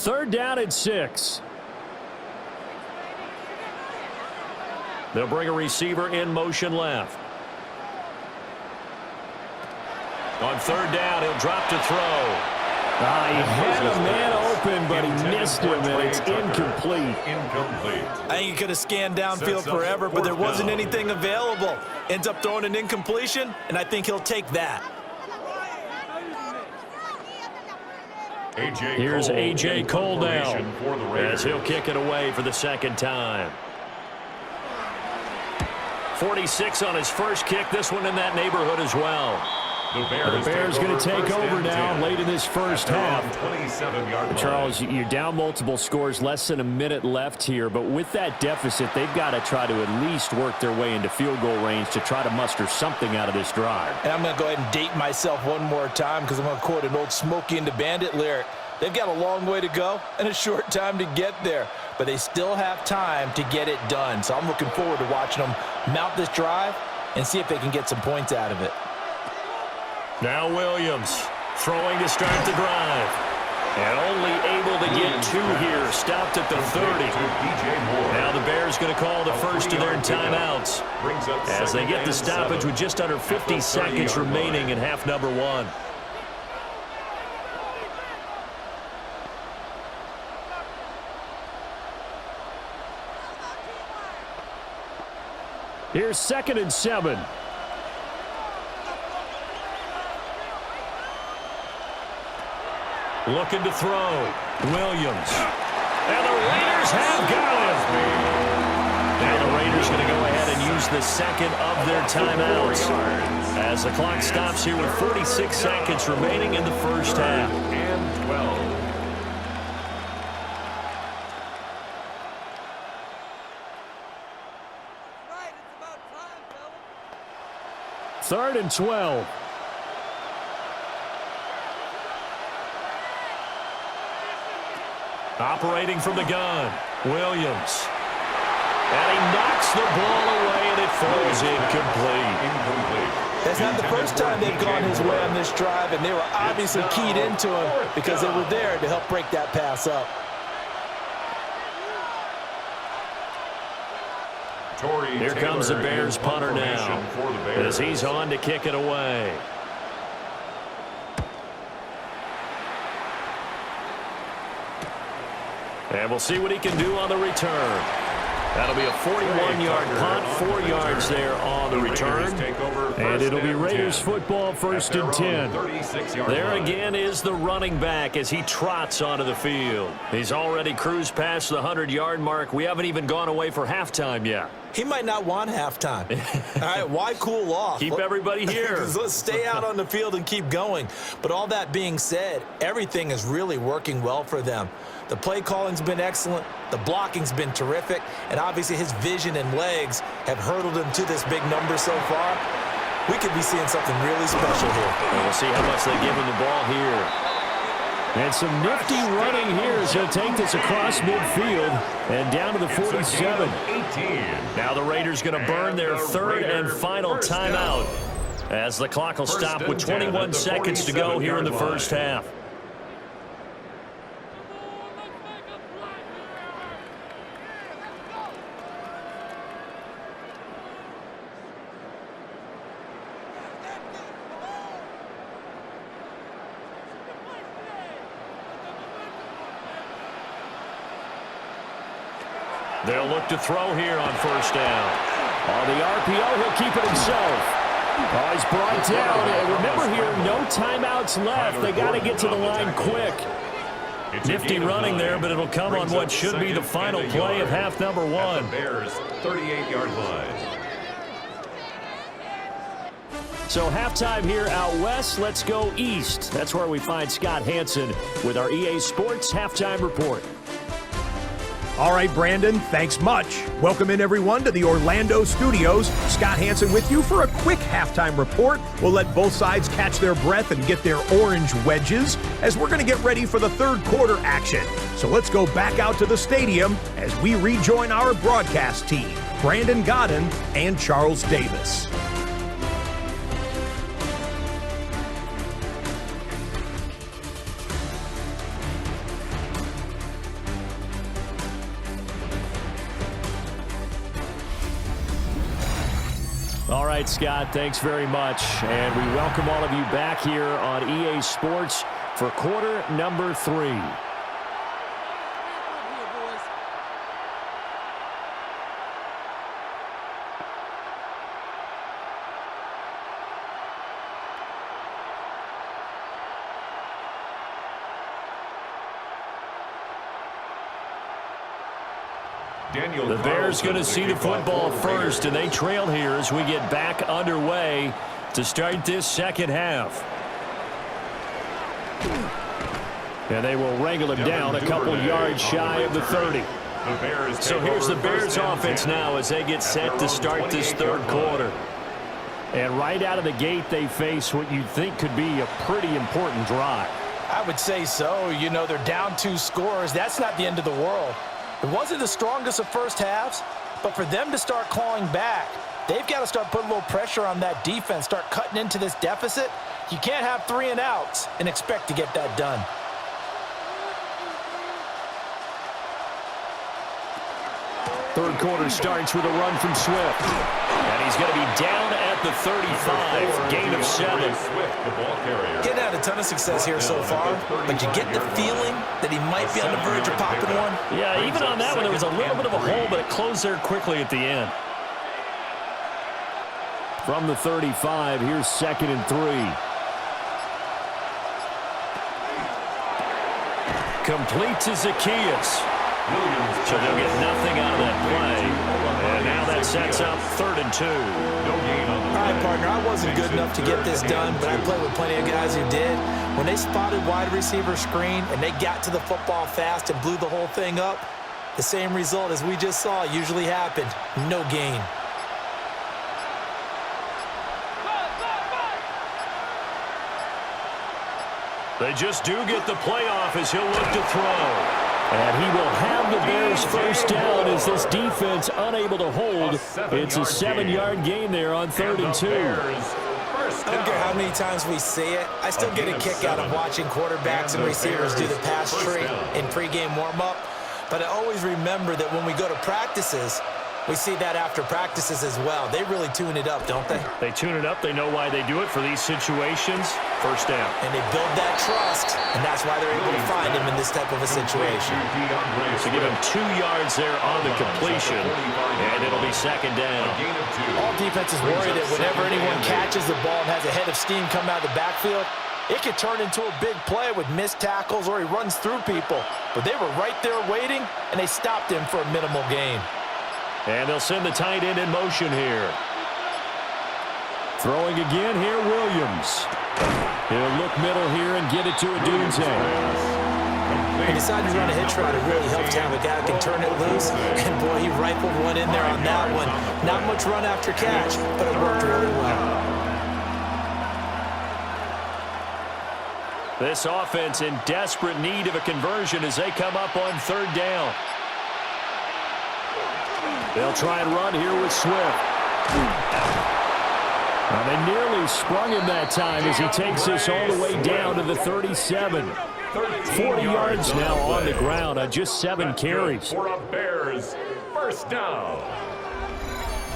3rd down and 6. They'll bring a receiver in motion left. On 3rd down, he'll drop to throw. He had a man open, but he missed him, and it's incomplete. I think he could have scanned downfield forever, but there wasn't anything available. Ends up throwing an incompletion, and I think he'll take that. Here's A.J. Cole now, as he'll kick it away for the 2nd time. 46 on his first kick. This one in that neighborhood as well. The Bears going to take over now late in this first half. Charles, you're down multiple scores, less than a minute left here, but with that deficit, they've got to try to at least work their way into field goal range to try to muster something out of this drive. And I'm going to go ahead and date myself one more time because I'm going to quote an old Smokey and the Bandit lyric. They've got a long way to go and a short time to get there, but they still have time to get it done. So I'm looking forward to watching them mount this drive and see if they can get some points out of it. Now Williams throwing to start the drive. And only able to get 2 here. Stopped at the 30. Now the Bears going to call the first of their timeouts as they get the stoppage with just under 50 seconds remaining in half number 1. Here's 2nd and 7. Looking to throw. Williams. And the Raiders have got him. And the Raiders going to go ahead and use the 2nd of their timeouts as the clock stops here with 46 seconds remaining in the first half. And 12. Third and 12. Operating from the gun, Williams. And he knocks the ball away, and it falls incomplete. That's not the first time they've gone his way on this drive, and they were obviously keyed into him because they were there to help break that pass up. Here comes the Bears punter now as he's on to kick it away. And we'll see what he can do on the return. That'll be a 41-yard punt, 4 yards there on the return. And it'll be Raiders football, 1st and 10. There again is the running back as he trots onto the field. He's already cruised past the 100-yard mark. We haven't even gone away for halftime yet. He might not want halftime. All right, why cool off? Keep everybody here. Let's stay out on the field and keep going. But all that being said, everything is really working well for them. The play calling's been excellent. The blocking's been terrific. And obviously his vision and legs have hurdled him to this big number so far. We could be seeing something really special here. And we'll see how much they give him the ball here. And some nifty running here as he'll take this across midfield and down to the 47. Now the Raiders going to burn their 3rd and final timeout as the clock will stop with 21 seconds to go here in the first half. They'll look to throw here on 1st down. On the RPO, he'll keep it himself. Oh, he's brought down. And remember here, no timeouts left. They got to get to the line quick. Nifty running there, but it'll come on what should be the final play of half number 1. Bears 38-yard line. So halftime here out west. Let's go east. That's where we find Scott Hansen with our EA Sports Halftime Report. All right, Brandon, thanks much. Welcome in, everyone, to the Orlando studios. Scott Hansen with you for a quick halftime report. We'll let both sides catch their breath and get their orange wedges as we're going to get ready for the 3rd quarter action. So let's go back out to the stadium as we rejoin our broadcast team, Brandon Godden and Charles Davis. All right, Scott, thanks very much. And we welcome all of you back here on EA Sports for quarter number 3. The Bears going to see the football first, and they trail here as we get back underway to start this second half. And they will wrangle him down a couple yards shy of the 30. So here's the Bears offense now as they get set to start this third quarter. And right out of the gate, they face what you'd think could be a pretty important drive. I would say so. You know, they're down 2 scores. That's not the end of the world. It wasn't the strongest of first halves, but for them to start clawing back, they've got to start putting a little pressure on that defense, start cutting into this deficit. You can't have 3 and outs and expect to get that done. Third quarter starts with a run from Swift. And he's going to be down at the 35, gain of 7. Getting had a ton of success here so far, but you get the feeling that he might be on the verge of popping one. Yeah, even on that one, there was a little bit of a hole, but it closed there quickly at the end. From the 35, here's 2nd and 3. Complete to Zacchaeus. So they'll get nothing out of that play. And now that sets up 3rd and 2. All right, partner, I wasn't good enough to get this done, but I played with plenty of guys who did. When they spotted wide receiver screen and they got to the football fast and blew the whole thing up, the same result as we just saw usually happened. No gain. They just do get the playoff as he'll look to throw. And he will have the Bears first down as this defense unable to hold. It's a 7-yard gain there on 3rd and 2. I don't care how many times we see it. I still get a kick out of watching quarterbacks and receivers do the pass tree in pregame warm-up. But I always remember that when we go to practices, we see that after practices as well. They really tune it up, don't they? They tune it up. They know why they do it for these situations. First down. And they build that trust, and that's why they're able to find him in this type of a situation. So give him 2 yards there on the completion, and it'll be 2nd down. All defenses worry that whenever anyone catches the ball and has a head of steam come out of the backfield, it could turn into a big play with missed tackles or he runs through people. But they were right there waiting, and they stopped him for a minimal gain. And they'll send the tight end in motion here. Throwing again here, Williams. He'll look middle here and get it to Odunze. He decided to run a hitch route. It really helps to have a guy who can turn it loose. And, boy, he rifled one in there on that one. Not much run after catch, but it worked really well. This offense in desperate need of a conversion as they come up on 3rd down. They'll try and run here with Swift. Now they nearly sprung him that time as he takes this all the way down to the 37. 40 yards now on the ground on just 7 carries. For a Bears first down.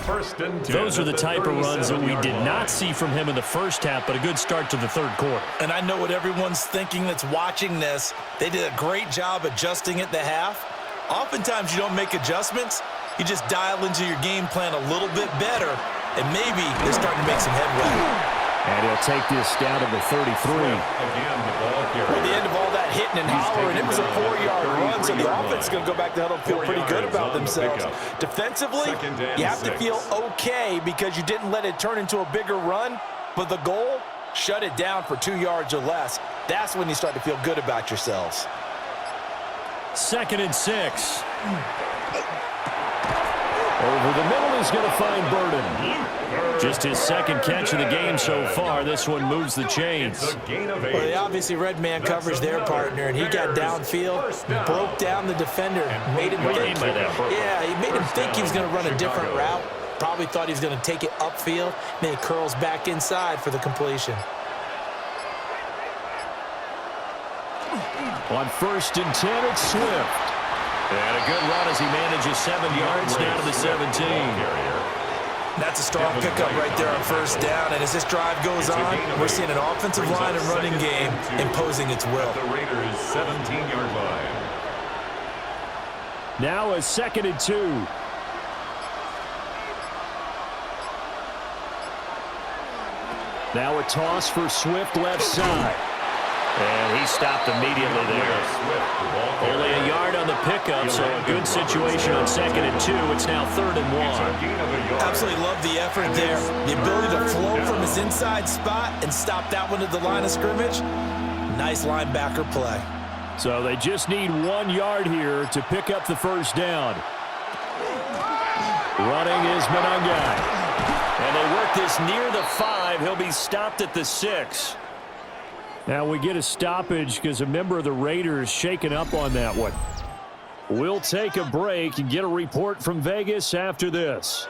First and 10. Those are the type of runs that we did not see from him in the first half, but a good start to the 3rd quarter. And I know what everyone's thinking that's watching this. They did a great job adjusting at the half. Oftentimes you don't make adjustments. You just dial into your game plan a little bit better, and maybe they're starting to make some headway. And he'll take this down to the 33. At the end of all that hitting and hollering, it was a 4-yard run, so the offense is going to go back to huddle and feel pretty good about themselves. Defensively, you have to feel okay because you didn't let it turn into a bigger run, but the goal, shut it down for 2 yards or less. That's when you start to feel good about yourselves. 2nd and 6. Over the middle is going to find Burden. Just his 2nd catch of the game so far. This one moves the chains. Well, they obviously read man coverage their partner, and he got downfield, broke down the defender, made him think. Yeah, he made him think he was going to run a different route. Probably thought he was going to take it upfield. Then he curls back inside for the completion. On 1st and 10, it's Swift. And a good run as he manages 7 yards down to the 17. That's a strong pickup right there on first down. And as this drive goes on, we're seeing an offensive line and running game imposing its will. The Raiders' 17-yard line. Now a 2nd and 2. Now a toss for Swift left side. And he stopped immediately there. Only a yard on the pickup, so a good situation on 2nd and 2. It's now 3rd and 1. Absolutely love the effort there. The ability to flow from his inside spot and stop that one at the line of scrimmage. Nice linebacker play. So they just need 1 yard here to pick up the first down. Running is Monangai. And they work this near the 5. He'll be stopped at the 6. Now we get a stoppage because a member of the Raiders shaken up on that one. We'll take a break and get a report from Vegas after this.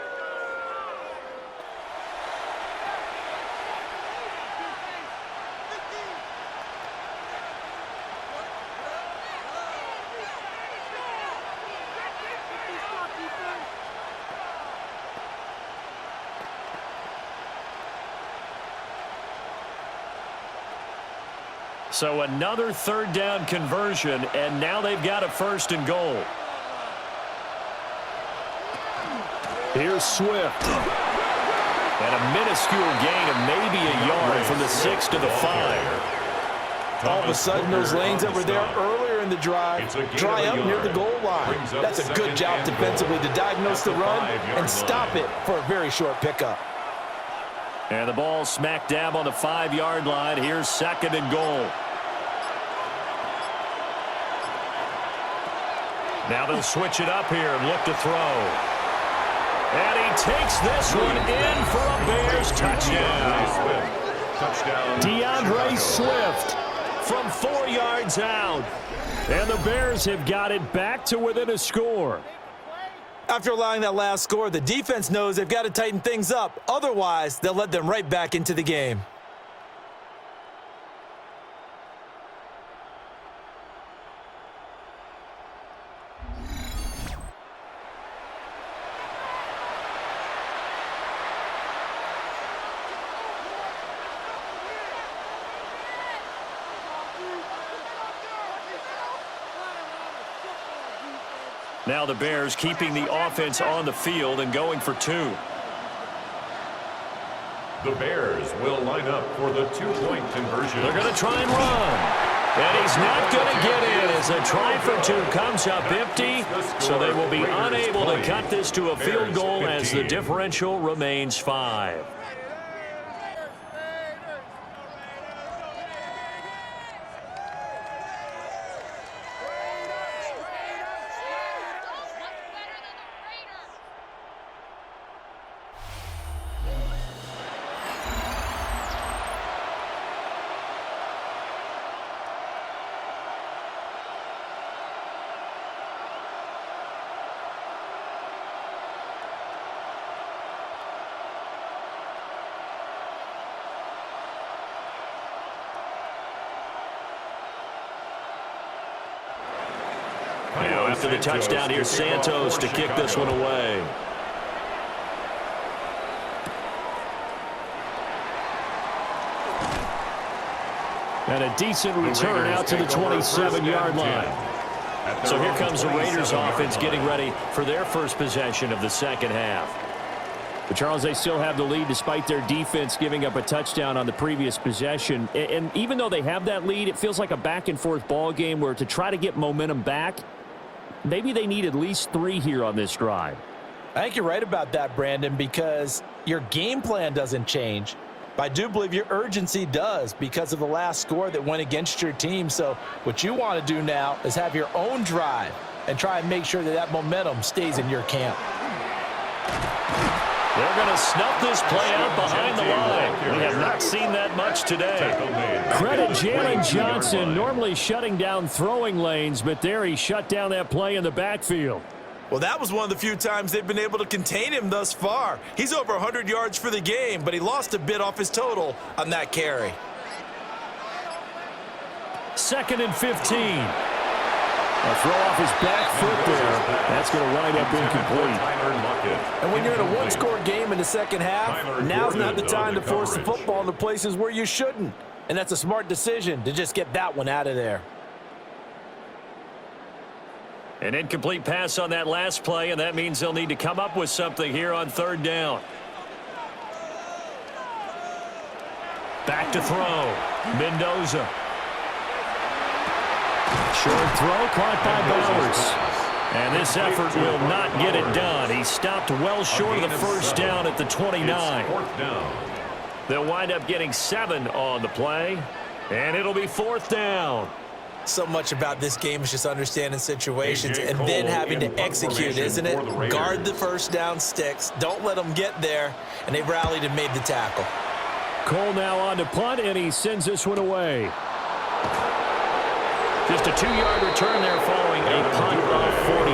So another 3rd down conversion, and now they've got a 1st and goal. Here's Swift. And a minuscule gain of maybe a yard from the 6 to the 5. All of a sudden, those lanes that were there earlier in the drive dry up near the goal line. That's a good job defensively to diagnose the run and stop it for a very short pickup. And the ball smack dab on the 5-yard line. Here's 2nd and goal. Now they'll switch it up here and look to throw. And he takes this one in for a Bears touchdown. DeAndre Swift from 4 yards out. And the Bears have got it back to within a score. After allowing that last score, the defense knows they've got to tighten things up. Otherwise, they'll let them right back into the game. Now the Bears keeping the offense on the field and going for 2. The Bears will line up for the 2-point conversion. They're going to try and run. And he's not going to get in as a try for 2 comes up empty. So they will be unable to cut this to a field goal as the differential remains 5. Now after the touchdown, here's Santos to kick this one away. And a decent return out to the 27-yard line. So here comes the Raiders offense getting ready for their first possession of the second half. But Charles, they still have the lead despite their defense giving up a touchdown on the previous possession. And even though they have that lead, it feels like a back-and-forth ball game where to try to get momentum back, maybe they need at least 3 here on this drive. I think you're right about that, Brandon, because your game plan doesn't change. But I do believe your urgency does because of the last score that went against your team. So what you want to do now is have your own drive and try and make sure that that momentum stays in your camp. They're going to snuff this play out behind the line. We have not seen that much today. Credit Jalen Johnson, normally shutting down throwing lanes, but there he shut down that play in the backfield. Well, that was one of the few times they've been able to contain him thus far. He's over 100 yards for the game, but he lost a bit off his total on that carry. 2nd and 15. A throw off his back foot there. That's going to wind up incomplete. And when you're in a one-score game in the second half, now's not the time to force the football into places where you shouldn't. And that's a smart decision to just get that one out of there. An incomplete pass on that last play, and that means they'll need to come up with something here on third down. Back to throw. Mendoza. Short throw caught by Bowers. And this effort will not get it done. He stopped well short of the first down at the 29. They'll wind up getting 7 on the play, and it'll be fourth down. So much about this game is just understanding situations and then having to execute, isn't it? Guard the first down sticks. Don't let them get there, and they rallied and made the tackle. Cole now on to punt, and he sends this one away. Just a 2-yard return there following a punt of 48.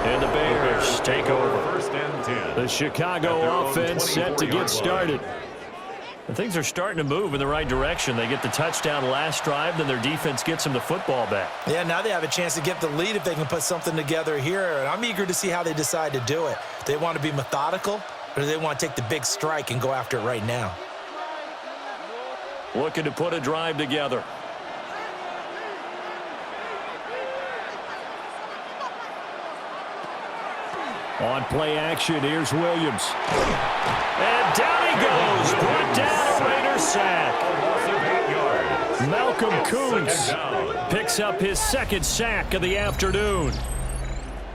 And the Bears take over. The Chicago offense set to get started. And things are starting to move in the right direction. They get the touchdown last drive, then their defense gets them the football back. Yeah, now they have a chance to get the lead if they can put something together here. And I'm eager to see how they decide to do it. Do they want to be methodical, or do they want to take the big strike and go after it right now? Looking to put a drive together. On play action, here's Williams. And down he goes. Brought down a Raider sack. Malcolm Kuntz picks up his second sack of the afternoon.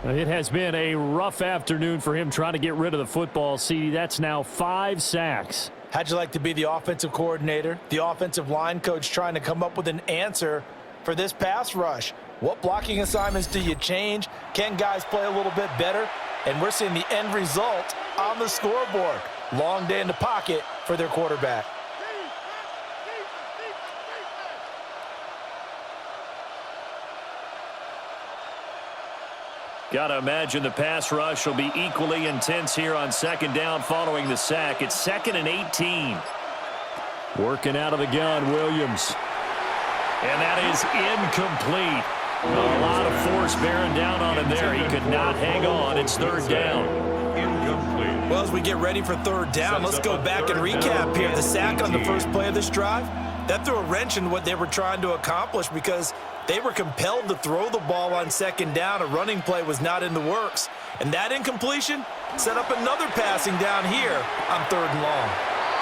It has been a rough afternoon for him trying to get rid of the football. See, that's now 5 sacks. How'd you like to be the offensive coordinator, the offensive line coach trying to come up with an answer for this pass rush? What blocking assignments do you change? Can guys play a little bit better? And we're seeing the end result on the scoreboard. Long day in the pocket for their quarterback. Got to imagine the pass rush will be equally intense here on second down following the sack. It's 2nd and 18. Working out of the gun, Williams. And that is incomplete. A lot of force bearing down on him there. He could not hang on. It's third down. Incomplete. Well, as we get ready for third down, let's go back and recap here. The sack on the first play of this drive, that threw a wrench in what they were trying to accomplish because they were compelled to throw the ball on second down. A running play was not in the works. And that incompletion set up another passing down here on third and long.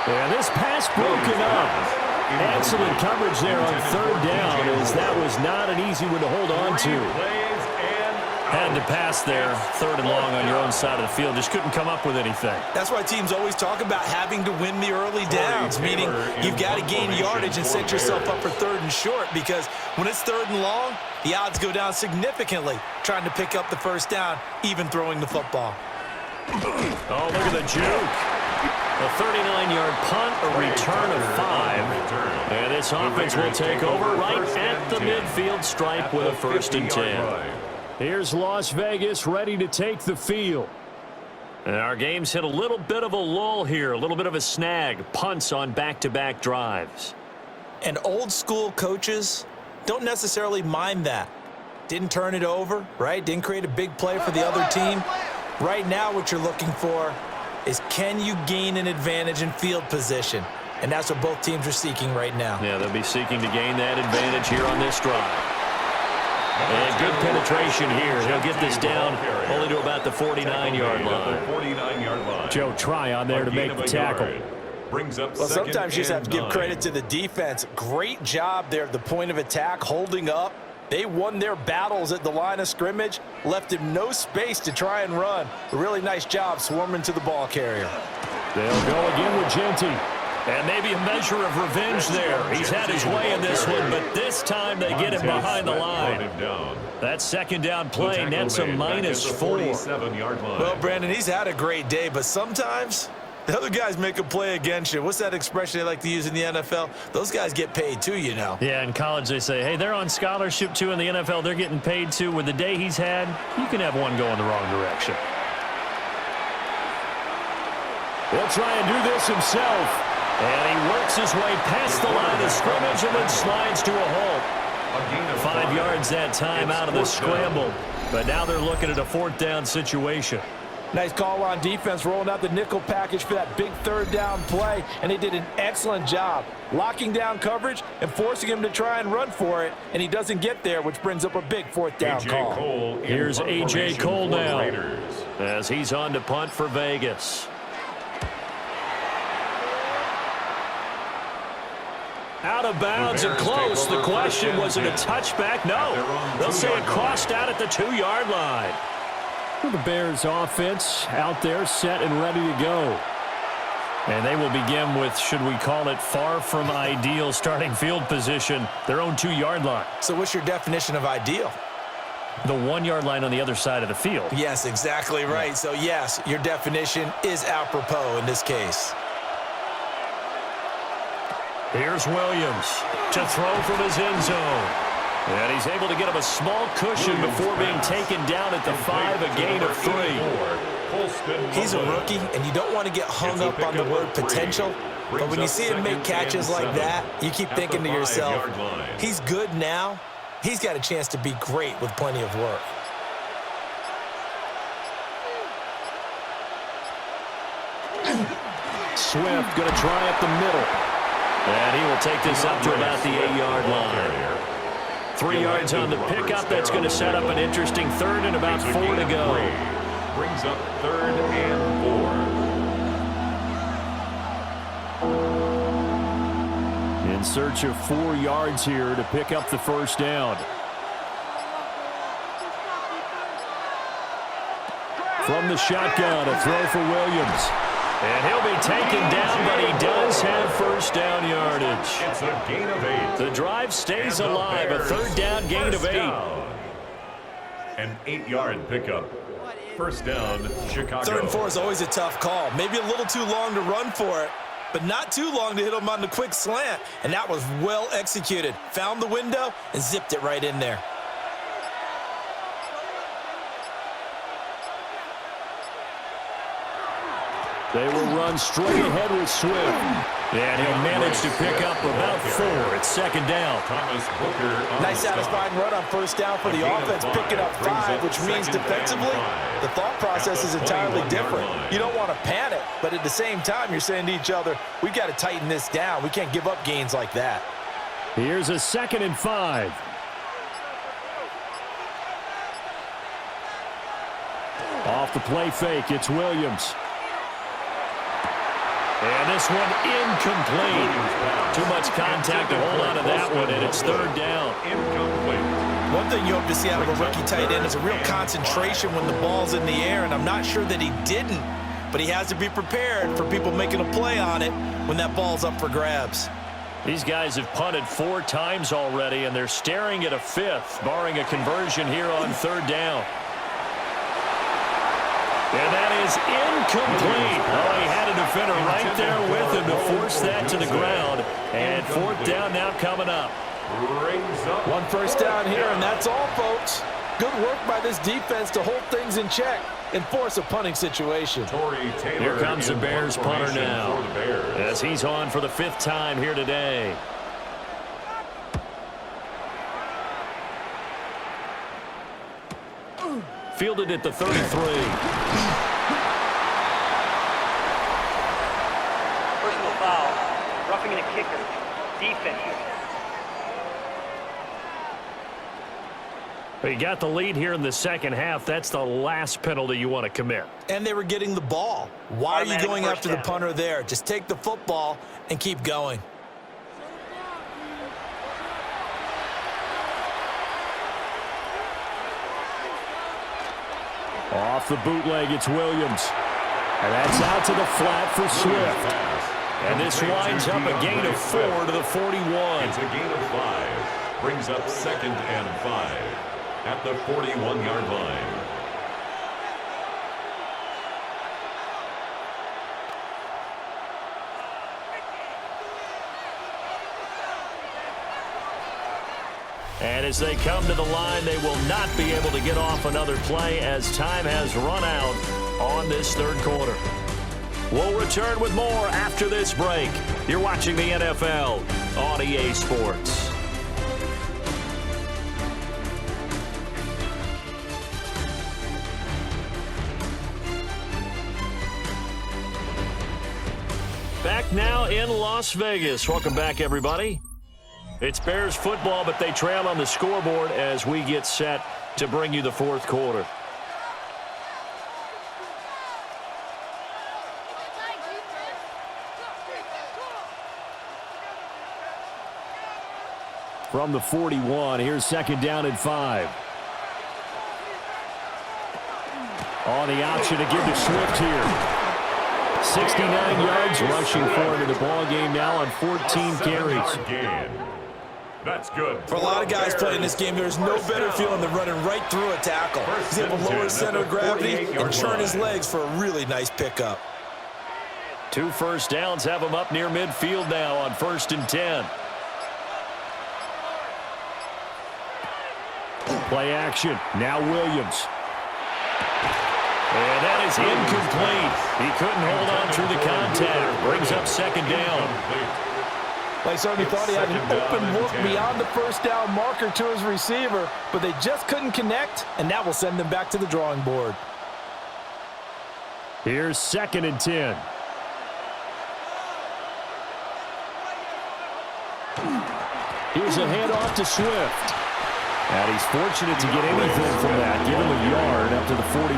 And this pass broken up. Excellent coverage there on third down, as that was not an easy one to hold on to. Had to pass there, third and long on your own side of the field. Just couldn't come up with anything. That's why teams always talk about having to win the early downs, meaning you've got to gain yardage and set yourself up for third and short, because when it's third and long, the odds go down significantly trying to pick up the first down, even throwing the football. Oh, look at the juke. A 39-yard punt, a return of 5. And this offense will take over right at the midfield stripe with a 1st and 10. Here's Las Vegas ready to take the field. And our game's hit a little bit of a lull here, a little bit of a snag. Punts on back-to-back drives. And old school coaches don't necessarily mind that. Didn't turn it over, right? Didn't create a big play for the other team. Right now what you're looking for is, can you gain an advantage in field position? And that's what both teams are seeking right now. Yeah, they'll be seeking to gain that advantage here on this drive. And good penetration here. He'll get this down only to about the 49-yard line. Joe Tryon there to make the tackle. Well, sometimes you just have to give credit to the defense. Great job there at the point of attack, holding up. They won their battles at the line of scrimmage, left him no space to try and run. A really nice job swarming to the ball carrier. They'll go again with Genty. And maybe a measure of revenge there. He's had his way in this one, but this time they get him behind the line. That second down play nets a -4. Well, Brandon, he's had a great day, but sometimes the other guys make a play against you. What's that expression they like to use in the NFL? Those guys get paid too, you know. Yeah, in college they say, hey, they're on scholarship too. In the NFL, they're getting paid too. With the day he's had, you can have one going the wrong direction. He'll try and do this himself. And he works his way past the line of scrimmage and then slides to a halt. A gain of 5 yards that time out of the scramble. But now they're looking at a 4th down situation. Nice call on defense, rolling out the nickel package for that big 3rd down play, and they did an excellent job locking down coverage and forcing him to try and run for it, and he doesn't get there, which brings up a big 4th down call. Here's A.J. Cole now as he's on to punt for Vegas. Out of bounds and close. The question, was it a touchback? No. They'll say it crossed out at the 2-yard line. The Bears offense out there set and ready to go. And they will begin with, should we call it, far from ideal starting field position, their own 2-yard line. So what's your definition of ideal? The 1-yard line on the other side of the field. Yes, exactly right. So yes, your definition is apropos in this case. Here's Williams to throw from his end zone. And he's able to get him a small cushion before being taken down at the 5, a gain of 3. He's a rookie, and you don't want to get hung up on the word potential. But when you see him make catches like that, you keep thinking to yourself, he's good now. He's got a chance to be great with plenty of work. Swift going to try up the middle. And he will take this up to about the 8-yard line. 3 yards on the pickup. That's going to set up an interesting 3rd and about 4 to go. Brings up 3rd and 4. In search of 4 yards here to pick up the 1st down. From the shotgun, a throw for Williams. And he'll be taken down, but he does have 1st down yardage. It's a gain of 8. The drive stays alive, a 3rd down gain of 8. An 8-yard pickup. 1st down, Chicago. 3rd and 4 is always a tough call. Maybe a little too long to run for it, but not too long to hit him on the quick slant. And that was well executed. Found the window and zipped it right in there. They will run straight ahead with Swift. And he'll manage to pick up about 4. It's 2nd down. Nice satisfying run on 1st down for the offense, picking up 5, which means defensively, the thought process is entirely different. You don't want to panic, but at the same time, you're saying to each other, we've got to tighten this down. We can't give up gains like that. Here's a 2nd and 5. Off the play fake, it's Williams. And this one incomplete. Too much contact to hold on to that one, and it's 3rd down. One thing you hope to see out of a rookie tight end is a real concentration when the ball's in the air, and I'm not sure that he didn't, but he has to be prepared for people making a play on it when that ball's up for grabs. These guys have punted 4 times already, and they're staring at a 5th, barring a conversion here on 3rd down. And that is incomplete. Oh, he had a defender right there with him to force that to the ground. And 4th down now coming up. 1 1st down here, and that's all, folks. Good work by this defense to hold things in check and force a punting situation. Here comes the Bears punter now as he's on for the 5th time here today. Fielded at the 33. Personal foul. Roughing in a kicker. Defense. You got the lead here in the 2nd half. That's the last penalty you want to commit. And they were getting the ball. Why are you going after the punter there? Just take the football and keep going. Off the bootleg, it's Williams. And that's out to the flat for Swift. And this winds up a gain of 4 to the 41. It's a gain of 5. Brings up 2nd and 5 at the 41-yard line. And as they come to the line, they will not be able to get off another play as time has run out on this 3rd quarter. We'll return with more after this break. You're watching the NFL on EA Sports. Back now in Las Vegas. Welcome back, everybody. It's Bears football, but they trail on the scoreboard as we get set to bring you the fourth quarter. From the 41, here's second down and 5. On the option to give to Swift here. 69 yards rushing forward in the ball game now on 14 carries. That's good. For a lot of guys playing this game, there's no better feeling than running right through a tackle. He's able to lower his center of gravity and turn his legs for a really nice pickup. 2 first downs have him up near midfield now on 1st and 10. Play action. Now Williams. And that is incomplete. He couldn't hold on through the contact. Brings up second down. They certainly thought he had an open look beyond the first down marker to his receiver, but they just couldn't connect, and that will send them back to the drawing board. Here's 2nd and 10. Here's a handoff to Swift. And he's fortunate to get anything from that. Give him a yard up to the 49.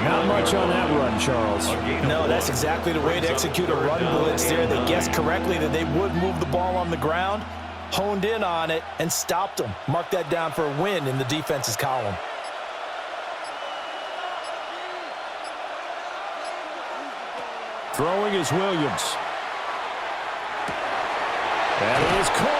Not much on that run, Charles. No, that's exactly the way to execute a run blitz there. They guessed correctly that they would move the ball on the ground, honed in on it, and stopped them. Mark that down for a win in the defense's column. Throwing is Williams. And it is caught.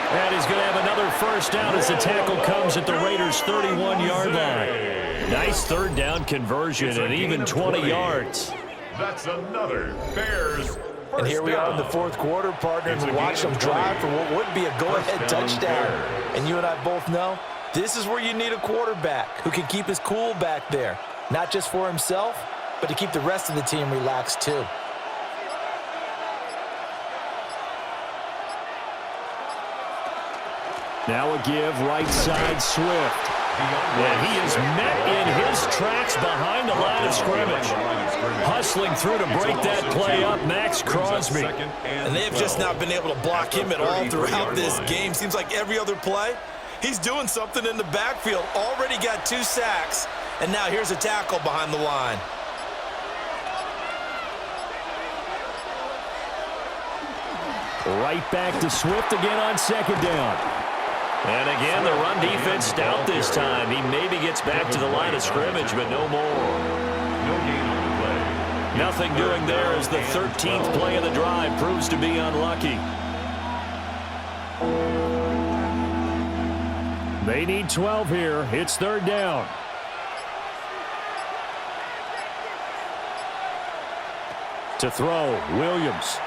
And he's going to have another first down as the tackle comes at the Raiders' 31-yard line. Nice third down conversion and even 20 yards. That's another Bears. And here we are in the fourth quarter, partner, and we watch them drive for what would be a go-ahead touchdown. And you and I both know this is where you need a quarterback who can keep his cool back there, not just for himself, but to keep the rest of the team relaxed too. Now a give, right side, Swift. And he is met in his tracks behind the line of scrimmage. Hustling through to break that play up, Max Crosby. And they've just not been able to block him at all throughout this game. Seems like every other play, he's doing something in the backfield. Already got 2 sacks, and now here's a tackle behind the line. Right back to Swift again on second down. And again, the run defense stout this time. He maybe gets back to the line of scrimmage, but no more. No gain on the play. Nothing doing there as the 13th play of the drive proves to be unlucky. They need 12 here. It's third down. To throw, Williams.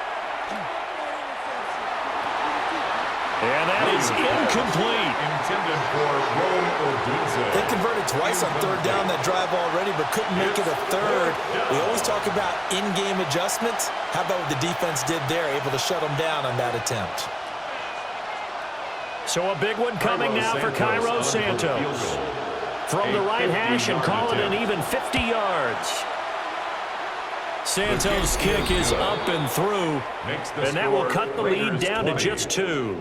And that is incomplete. Intended for Rome. They converted twice on third down that drive already, but couldn't make it a third. We always talk about in-game adjustments. How about what the defense did there, able to shut them down on that attempt? So a big one coming now for Cairo Santos. From the right hash and call it an even 50 yards. Santos' kick is up and through, and that will cut the lead down to just 2.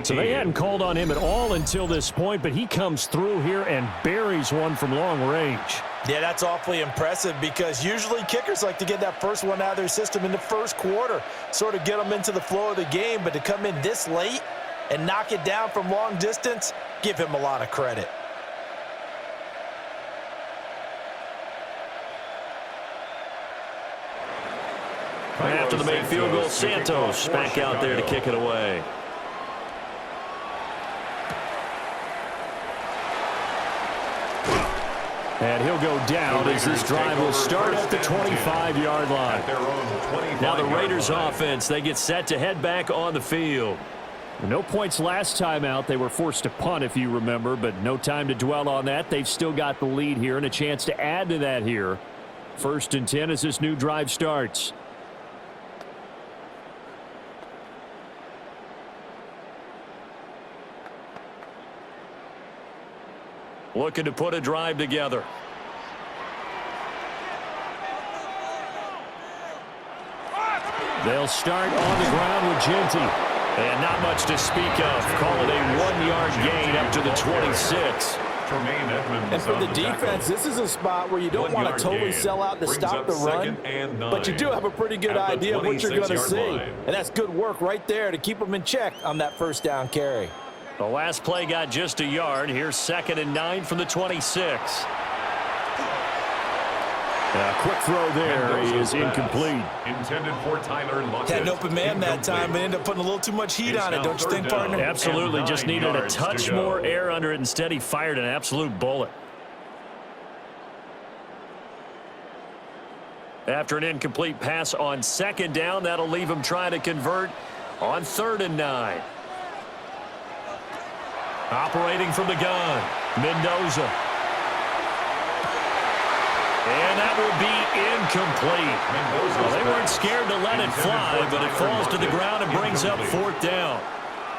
So they hadn't called on him at all until this point, but he comes through here and buries one from long range. Yeah, that's awfully impressive because usually kickers like to get that first one out of their system in the first quarter, sort of get them into the flow of the game, but to come in this late and knock it down from long distance, give him a lot of credit. After the made field goal, Santos back out there to kick it away. And he'll go down as this drive will start at the 25-yard line. Now the Raiders offense, they get set to head back on the field. No points last time out. They were forced to punt, if you remember, but no time to dwell on that. They've still got the lead here and a chance to add to that here. 1st and 10 as this new drive starts. Looking to put a drive together. They'll start on the ground with Genty. And not much to speak of. Call it a 1-yard gain up to the 26. And for the defense, this is a spot where you don't want to totally sell out to stop the run, but you do have a pretty good idea of what you're going to see. And that's good work right there to keep them in check on that first down carry. The last play got just a yard. Here's 2nd and 9 from the 26. A quick throw there is incomplete. Intended for Tyler Lockett. Had an open man that time, but ended up putting a little too much heat on it, don't you think, partner? Absolutely, just needed a touch more air under it. Instead, he fired an absolute bullet. After an incomplete pass on 2nd down, that'll leave him trying to convert on 3rd and 9. Operating from the gun, Mendoza. And that will be incomplete. Well, they weren't scared to let it fly, but it falls to the ground and brings up 4th down.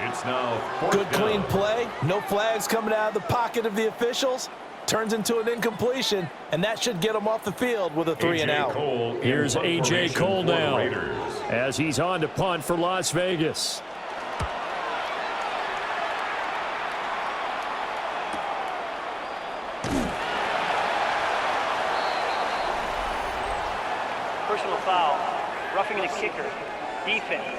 It's now 4th Good, down. clean play. No flags coming out of the pocket of the officials. Turns into an incompletion, and that should get them off the field with a 3 and out. Here's A.J. Cole now as he's on to punt for Las Vegas. Personal foul. Roughing the kicker. Defense.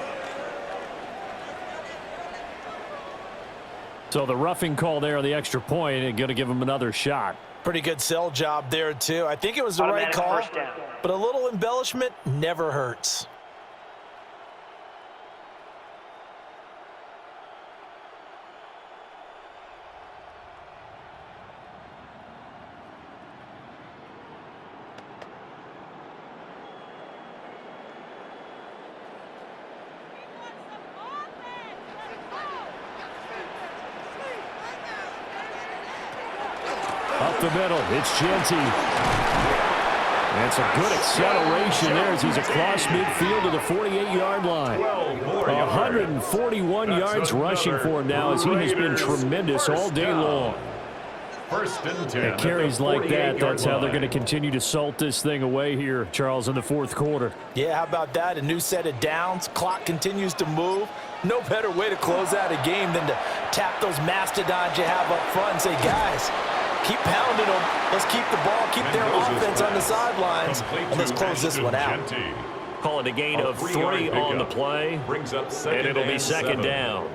So the roughing call there on the extra point and going to give him another shot. Pretty good sell job there, too. I think it was the right call, but a little embellishment never hurts. Up the middle, it's Genty. That's a good acceleration there as he's across midfield to the 48-yard line. 141 yards rushing for him now as he has been tremendous all day long. First and 10. And carries like that, that's how they're going to continue to salt this thing away here, Charles, in the 4th quarter. Yeah, how about that? A new set of downs. Clock continues to move. No better way to close out a game than to tap those mastodons you have up front and say, guys, keep pounding them. Let's keep the ball, keep their offense on the sidelines, and let's close this one out. Call it a gain of 3 on the play, and it'll be 2nd down.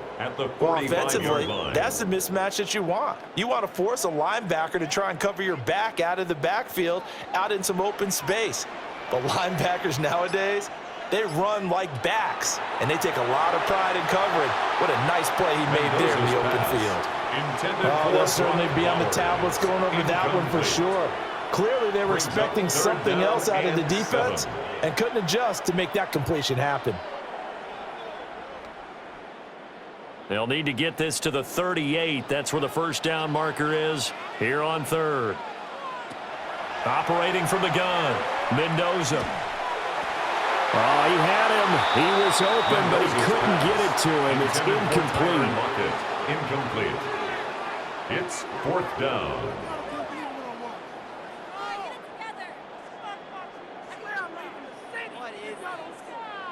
Well, offensively, that's the mismatch that you want. You want to force a linebacker to try and cover your back out of the backfield, out in some open space. But linebackers nowadays, they run like backs, and they take a lot of pride in covering. What a nice play he made there in the open field. Oh, they'll certainly be on the tablets going over that one for sure. Clearly, they were expecting something else out of the defense and couldn't adjust to make that completion happen. They'll need to get this to the 38. That's where the first down marker is here on 3rd. Operating from the gun, Mendoza. Oh, he had him. He was open, but he couldn't get it to him. It's incomplete. Incomplete. It's 4th down.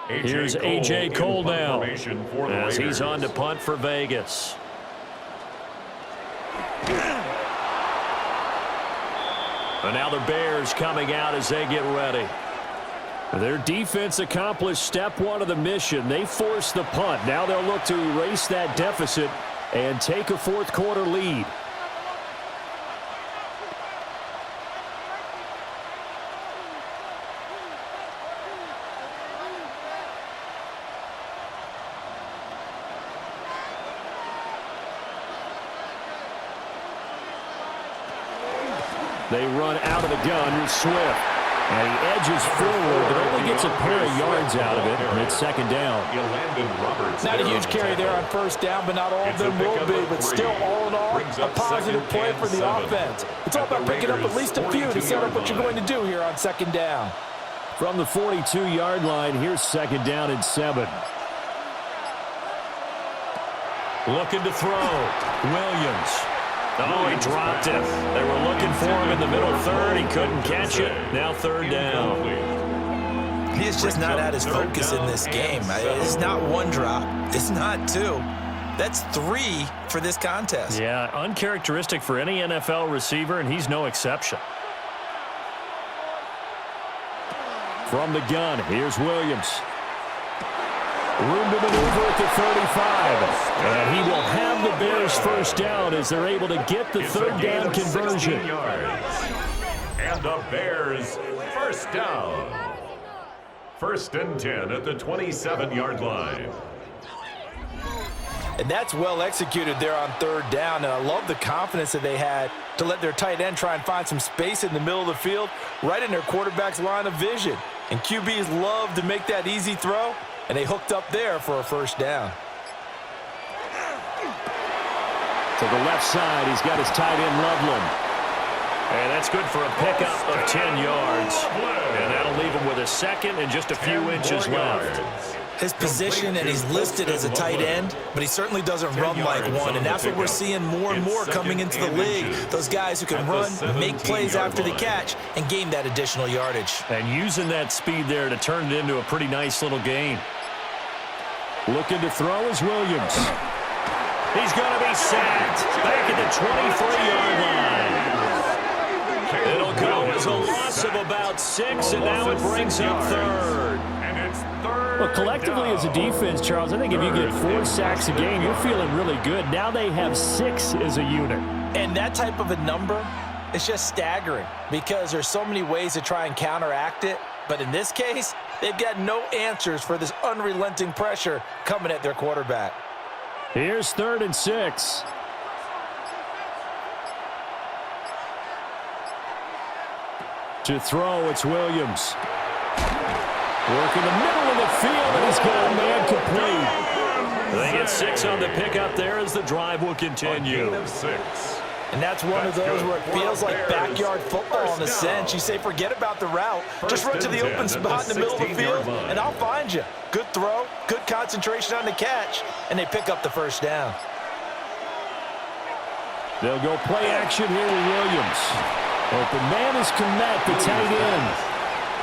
Here's A.J. Cole now as he's on to punt for Vegas. And now the Bears coming out as they get ready. Their defense accomplished step 1 of the mission. They forced the punt. Now they'll look to erase that deficit and take a 4th quarter lead. They run out of the gun with Swift. And he edges forward, but only gets a pair of yards out of it, and it's 2nd down. Not a huge carry there on first down, but not all of them will be. But still, all in all, a positive play for the offense. It's all about picking up at least a few to set up what you're going to do here on 2nd down. From the 42-yard line, here's 2nd down and 7. Looking to throw. Williams. Oh, he dropped it. They were looking for him in the middle 3rd. He couldn't catch it. Now 3rd down. He is just not at his focus in this game. It's not one drop. It's not two. That's 3 for this contest. Yeah, uncharacteristic for any NFL receiver, and he's no exception. From the gun, here's Williams. Room to maneuver at the 35. And he will have the Bears first down as they're able to get the third down conversion. And the Bears first down. 1st and 10 at the 27-yard line. And that's well executed there on 3rd down. And I love the confidence that they had to let their tight end try and find some space in the middle of the field, right in their quarterback's line of vision. And QBs love to make that easy throw, and they hooked up there for a first down. To the left side, he's got his tight end, Loveland. And that's good for a pickup of 10 yards. And that'll leave him with a second and just a few inches left. His position, and he's listed as a tight end, but he certainly doesn't run like one, and that's what we're seeing more and more coming into the league. Those guys who can run, make plays after the catch, and gain that additional yardage. And using that speed there to turn it into a pretty nice little gain. Looking to throw is Williams. He's going to be sacked back at the 23-yard line. It'll go as a loss of about 6, and now it brings up 3rd. Well, collectively as a defense, Charles, I think if you get 4 sacks a game, you're feeling really good. Now they have 6 as a unit. And that type of a number is just staggering because there's so many ways to try and counteract it. But in this case, they've got no answers for this unrelenting pressure coming at their quarterback. Here's 3rd and 6. To throw, it's Williams. Work in the middle of the field, and he's got a man complete. They get 6 on the pickup there as the drive will continue. And that's one of those where it feels like backyard football in a sense. You say, forget about the route. Just run to the open spot in the middle of the field, and I'll find you. Good throw, good concentration on the catch, and they pick up the first down. They'll go play action here with Williams. Open man is Komet, the tight end.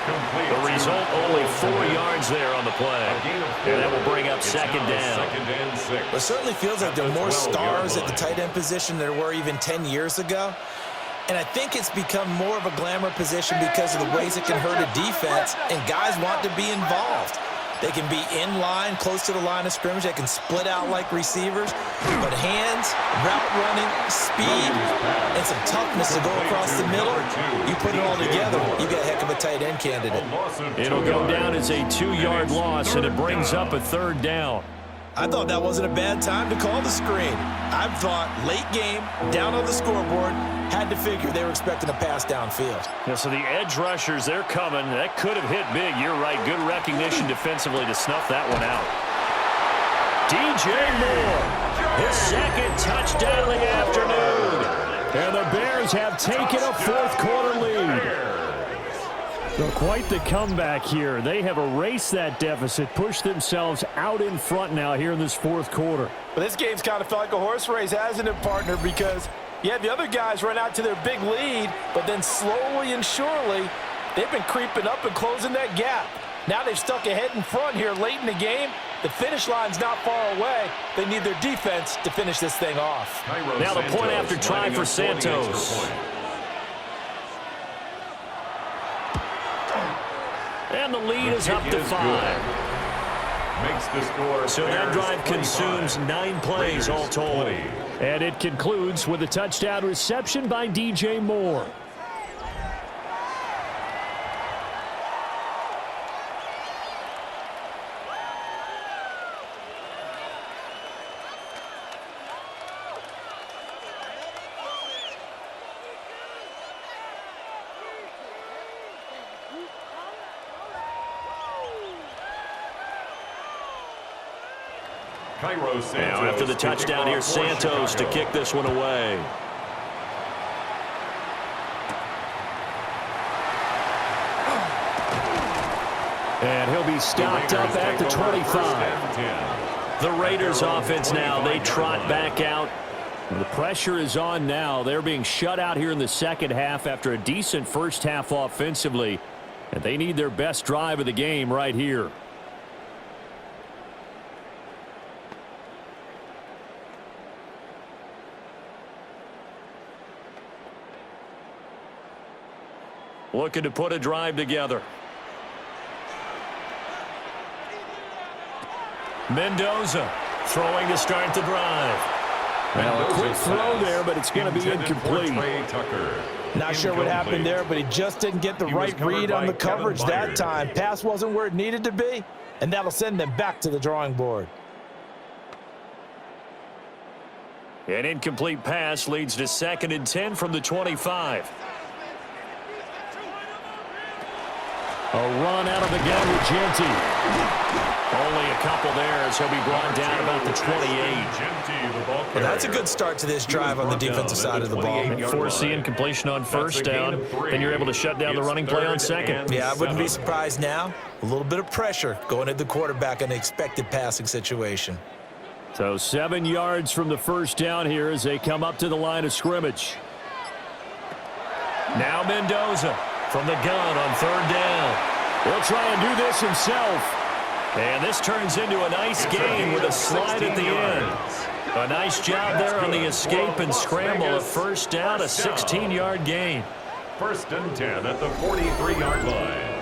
The result, only 4 yards there on the play. And that will bring up 2nd down. It certainly feels like there are more stars at the tight end position than there were even 10 years ago. And I think it's become more of a glamour position because of the ways it can hurt a defense, and guys want to be involved. They can be in line, close to the line of scrimmage. They can split out like receivers. But hands, route running, speed, and some toughness to go across the middle, you put it all together, you got a heck of a tight end candidate. It'll go down as a 2-yard loss, and it brings up a 3rd down. I thought that wasn't a bad time to call the screen. I thought late game, down on the scoreboard, had to figure they were expecting a pass downfield. Yeah, so the edge rushers, they're coming. That could have hit big. You're right. Good recognition defensively to snuff that one out. DJ Moore, his 2nd touchdown of the afternoon. And the Bears have taken a 4th-quarter lead. Well, quite the comeback here. They have erased that deficit, pushed themselves out in front now here in this 4th quarter. But this game's kind of felt like a horse race, hasn't it, partner? Because you had the other guys run out to their big lead, but then slowly and surely, they've been creeping up and closing that gap. Now they've stuck ahead in front here late in the game. The finish line's not far away. They need their defense to finish this thing off. Now the point after try for Santos. And the lead is up to 5. Makes the score. So that drive consumes 9 plays all told. And it concludes with a touchdown reception by DJ Moore. Now after the touchdown, here's Santos to kick this one away. And he'll be stopped up at the 25. The Raiders offense now, they trot back out. The pressure is on now. They're being shut out here in the second half after a decent first half offensively. And they need their best drive of the game right here. Looking to put a drive together. Mendoza throwing to start the drive. Well, a quick throw there, but it's going to be incomplete. Not sure what happened there, but he just didn't get the right read on the coverage that time. Pass wasn't where it needed to be, and that'll send them back to the drawing board. An incomplete pass leads to 2nd and 10 from the 25. A run out of the gun with Genty. Only a couple there as he'll be brought down about the 28. Well, that's a good start to this drive on the defensive side of the ball. Force the incompletion on first down, then you're able to shut down the running play on second. Yeah, I wouldn't be surprised now. A little bit of pressure going at the quarterback in an expected passing situation. So 7 yards from the first down here as they come up to the line of scrimmage. Now Mendoza from the gun on 3rd down. He'll try and do this himself. And this turns into a nice gain with a slide at the end. A nice job there on the escape and scramble. A first down, a 16-yard gain. 1st and 10 at the 43-yard line.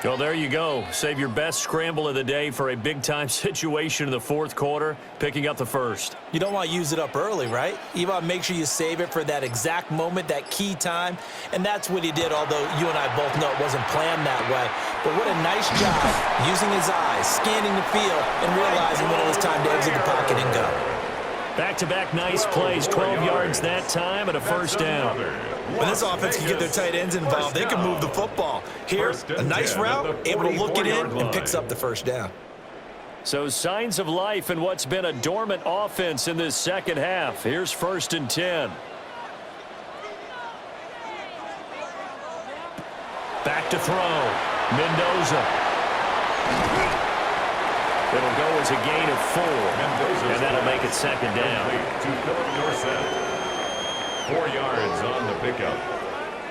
Well, there you go. Save your best scramble of the day for a big-time situation in the 4th quarter, picking up the first. You don't want to use it up early, right? You want to make sure you save it for that exact moment, that key time. And that's what he did, although you and I both know it wasn't planned that way. But what a nice job using his eyes, scanning the field, and realizing when it was time to exit the pocket and go. Back-to-back nice plays, 12 yards that time and a first down. When this offense can get their tight ends involved, they can move the football. Here, a nice route, able to look it in, and picks up the first down. So signs of life in what's been a dormant offense in this second half. Here's 1st and 10. Back to throw. Mendoza. It'll go as a gain of 4, and that'll make it 2nd down. To Philip Dorsett. 4 yards on the pickup.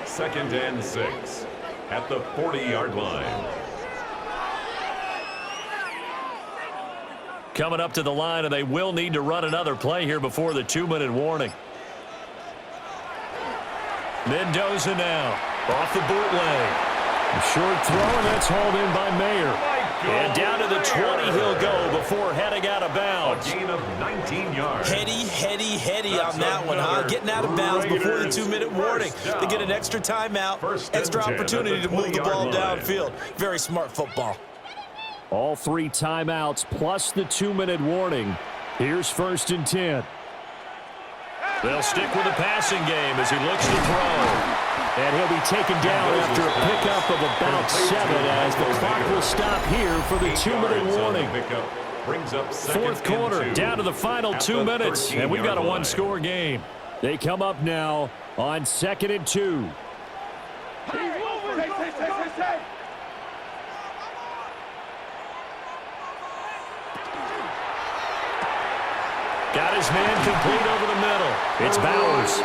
2nd and 6 at the 40-yard line. Coming up to the line, and they will need to run another play here before the 2-minute warning. Mendoza now off the bootleg. A short throw, and that's hauled in by Mayer. And down to the 20 he'll go before heading out of bounds. A gain of 19 yards. Heady on that one, huh? Getting out of bounds before the 2-minute warning. They get an extra timeout, extra opportunity to move the ball downfield. Very smart football. All 3 timeouts plus the 2-minute warning. Here's 1st and 10. They'll stick with the passing game as he looks to throw. And he'll be taken down after a pickup of about 7 as the clock will stop here for the 2-minute warning. 4th quarter, down to the final 2 minutes, and we've got a 1-score game. They come up now on 2nd and 2. Got his man complete over the middle. It's Bowers.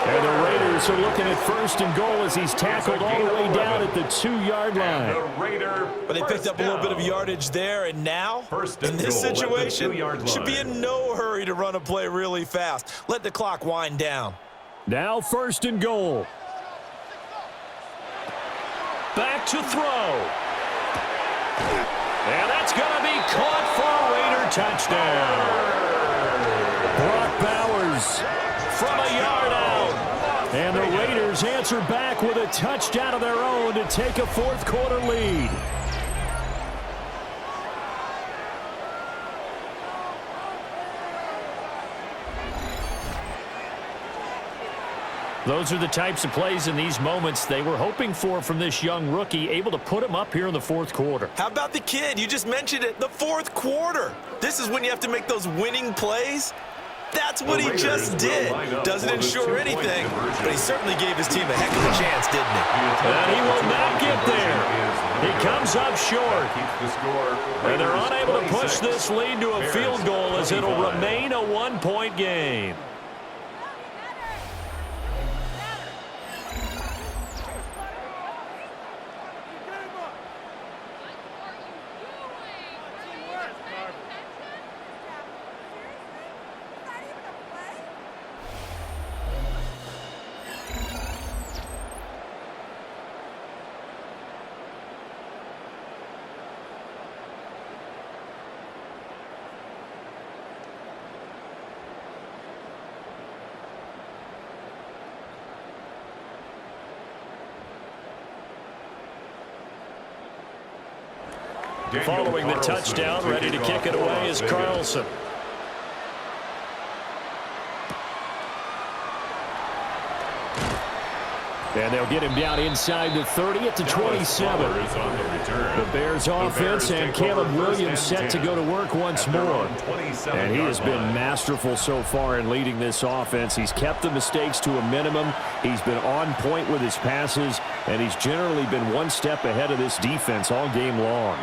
And the Raiders are looking at 1st and goal as he's tackled all the way down at the 2-yard line. But they picked up a little bit of yardage there, and now, in this situation, should be in no hurry to run a play really fast. Let the clock wind down. Now 1st and goal. Back to throw. And that's going to be caught for a Raider touchdown. Brock Bowers from a yard out. And the Raiders answer back with a touchdown of their own to take a 4th quarter lead. Those are the types of plays in these moments they were hoping for from this young rookie, able to put him up here in the 4th quarter. How about the kid? You just mentioned it, the 4th quarter. This is when you have to make those winning plays. That's what he just did. Doesn't ensure anything, but he certainly gave his team a heck of a chance, didn't he? And he will not get there. He comes up short. And they're unable to push this lead to a field goal as it'll remain a 1-point game. Following the touchdown, ready to kick it away is Carlson. And they'll get him down inside the 30 at the 27. The Bears offense and Caleb Williams set to go to work once more. And he has been masterful so far in leading this offense. He's kept the mistakes to a minimum. He's been on point with his passes, and he's generally been one step ahead of this defense all game long.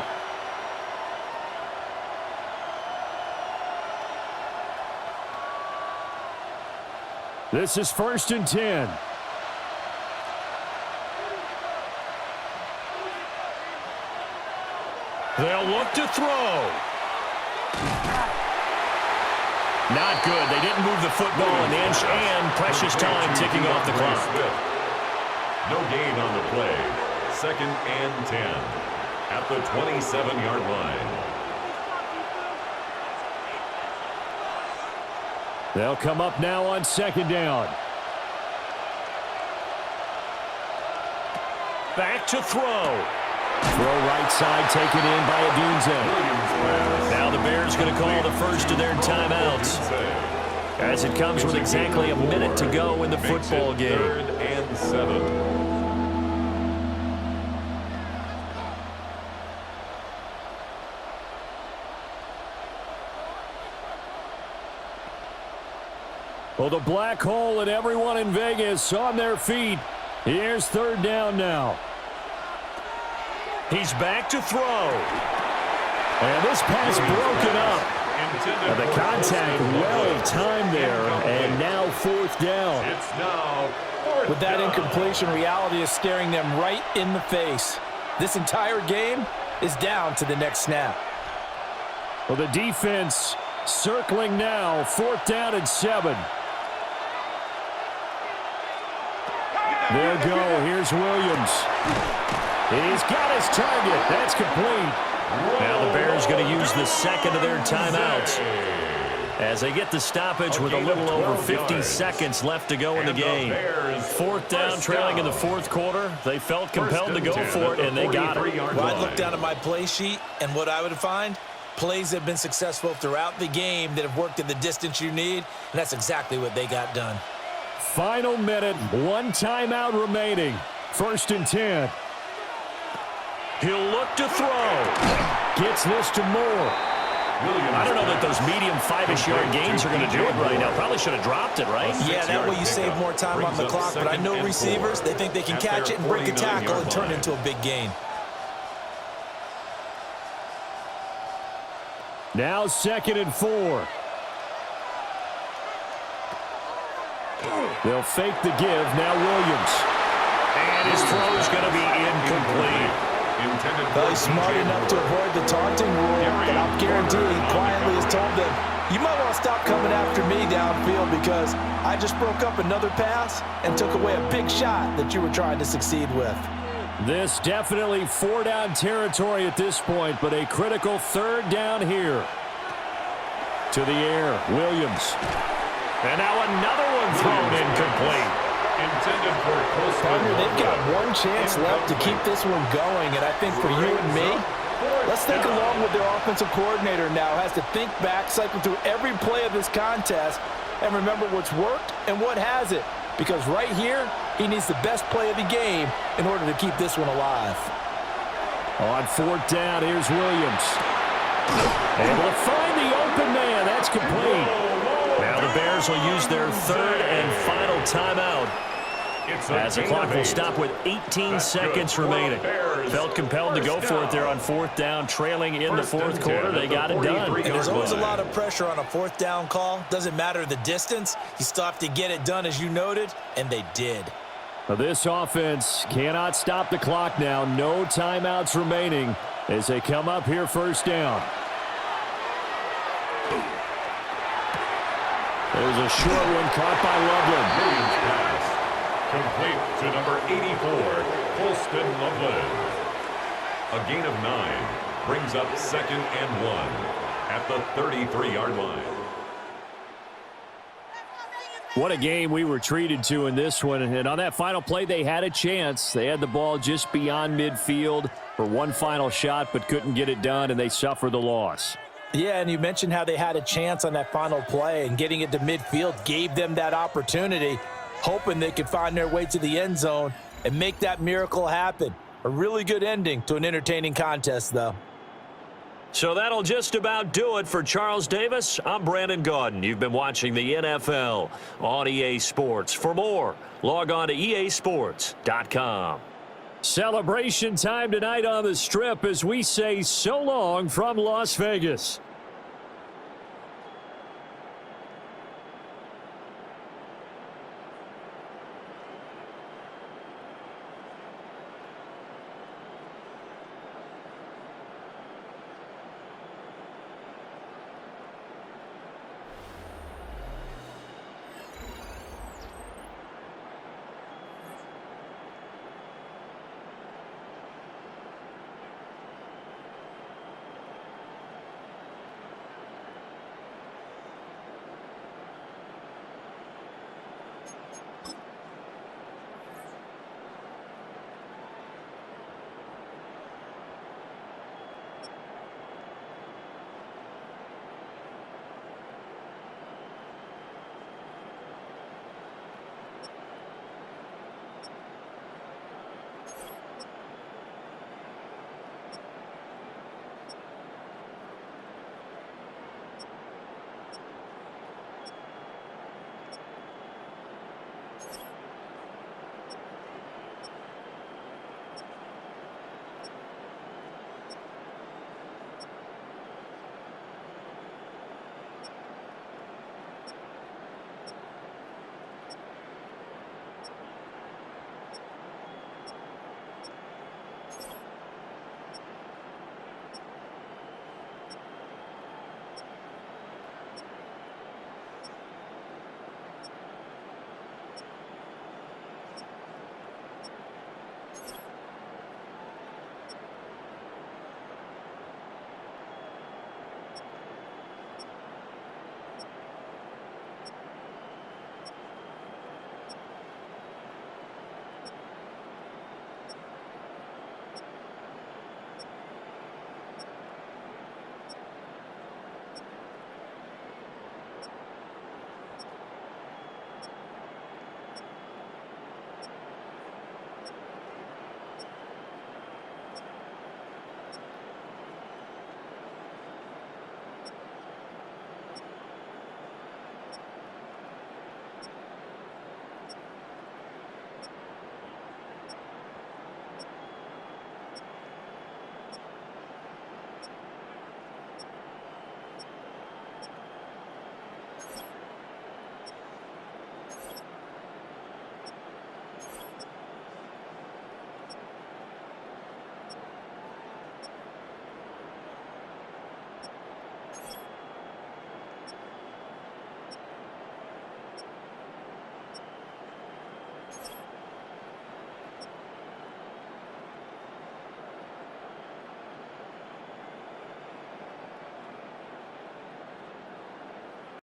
This is 1st and 10. They'll look to throw. Not good. They didn't move the football an inch, and precious time ticking off the clock. No gain on the play. 2nd and 10 at the 27-yard line. They'll come up now on 2nd down. Back to throw. Throw right side, taken in by Adunze. Now the Bears going to call the first of their timeouts, as it comes with exactly a minute to go in the football game. 3rd and 7. Well, the black hole and everyone in Vegas on their feet. Here's 3rd down now. He's back to throw. And this pass broken up. And the contact well timed there. And now 4th down. It's now 4th With that down. incompletion, reality is staring them right in the face. This entire game is down to the next snap. Well, the defense circling now. 4th down and 7. There go. Here's Williams. He's got his target. That's complete. Now the Bears going to use the second of their timeouts as they get the stoppage with a little over 50 seconds left to go in the game. 4th down, trailing in the 4th quarter. They felt compelled to go for it, and they got it. Well, I'd look down at my play sheet, and what I would find, plays have been successful throughout the game that have worked at the distance you need, and that's exactly what they got done. Final minute, 1 timeout remaining. 1st and 10. He'll look to throw. Gets this to Moore. I don't know that those medium 5-ish yard gains are going to do it right now. Probably should have dropped it, right? Yeah, that way you save more time on the clock, but I know receivers, they think they can catch it and break a tackle and turn it into a big gain. Now 2nd and 4. They'll fake the give. Now Williams. And his throw is going to be incomplete. Well, he's smart enough to avoid the taunting rule, but I'll guarantee he quietly has told them, you might want to stop coming after me downfield because I just broke up another pass and took away a big shot that you were trying to succeed with. This definitely 4-down territory at this point, but a critical 3rd down here. To the air, Williams. And now another one thrown incomplete. Intended for Partner, they've got one chance left to keep this one going, and I think for you and me, let's think along with their offensive coordinator now has to think back, cycle through every play of this contest, and remember what's worked and what hasn't. Because right here, he needs the best play of the game in order to keep this one alive. On 4th down, here's Williams. Able to find the open man. That's complete. Now the Bears will use their 3rd and final timeout, as the clock will stop with 18 seconds remaining. Felt compelled to go for it there on 4th down, trailing in the 4th quarter. They got it done. And there's always a lot of pressure on a 4th down call. Doesn't matter the distance. You still have to get it done, as you noted, and they did. Now this offense cannot stop the clock now. No timeouts remaining as they come up here 1st down. There's a short one caught by Loveland. Williams pass. Complete to number 84, Colston Loveland. A gain of 9 brings up 2nd and 1 at the 33-yard line. What a game we were treated to in this one. And on that final play, they had a chance. They had the ball just beyond midfield, for one final shot but couldn't get it done, and they suffer the loss. Yeah, and you mentioned how they had a chance on that final play, and getting it to midfield gave them that opportunity, hoping they could find their way to the end zone and make that miracle happen. A really good ending to an entertaining contest, though. So that'll just about do it for Charles Davis. I'm Brandon Gaudin. You've been watching the NFL on EA Sports. For more, log on to easports.com. Celebration time tonight on the Strip as we say so long from Las Vegas.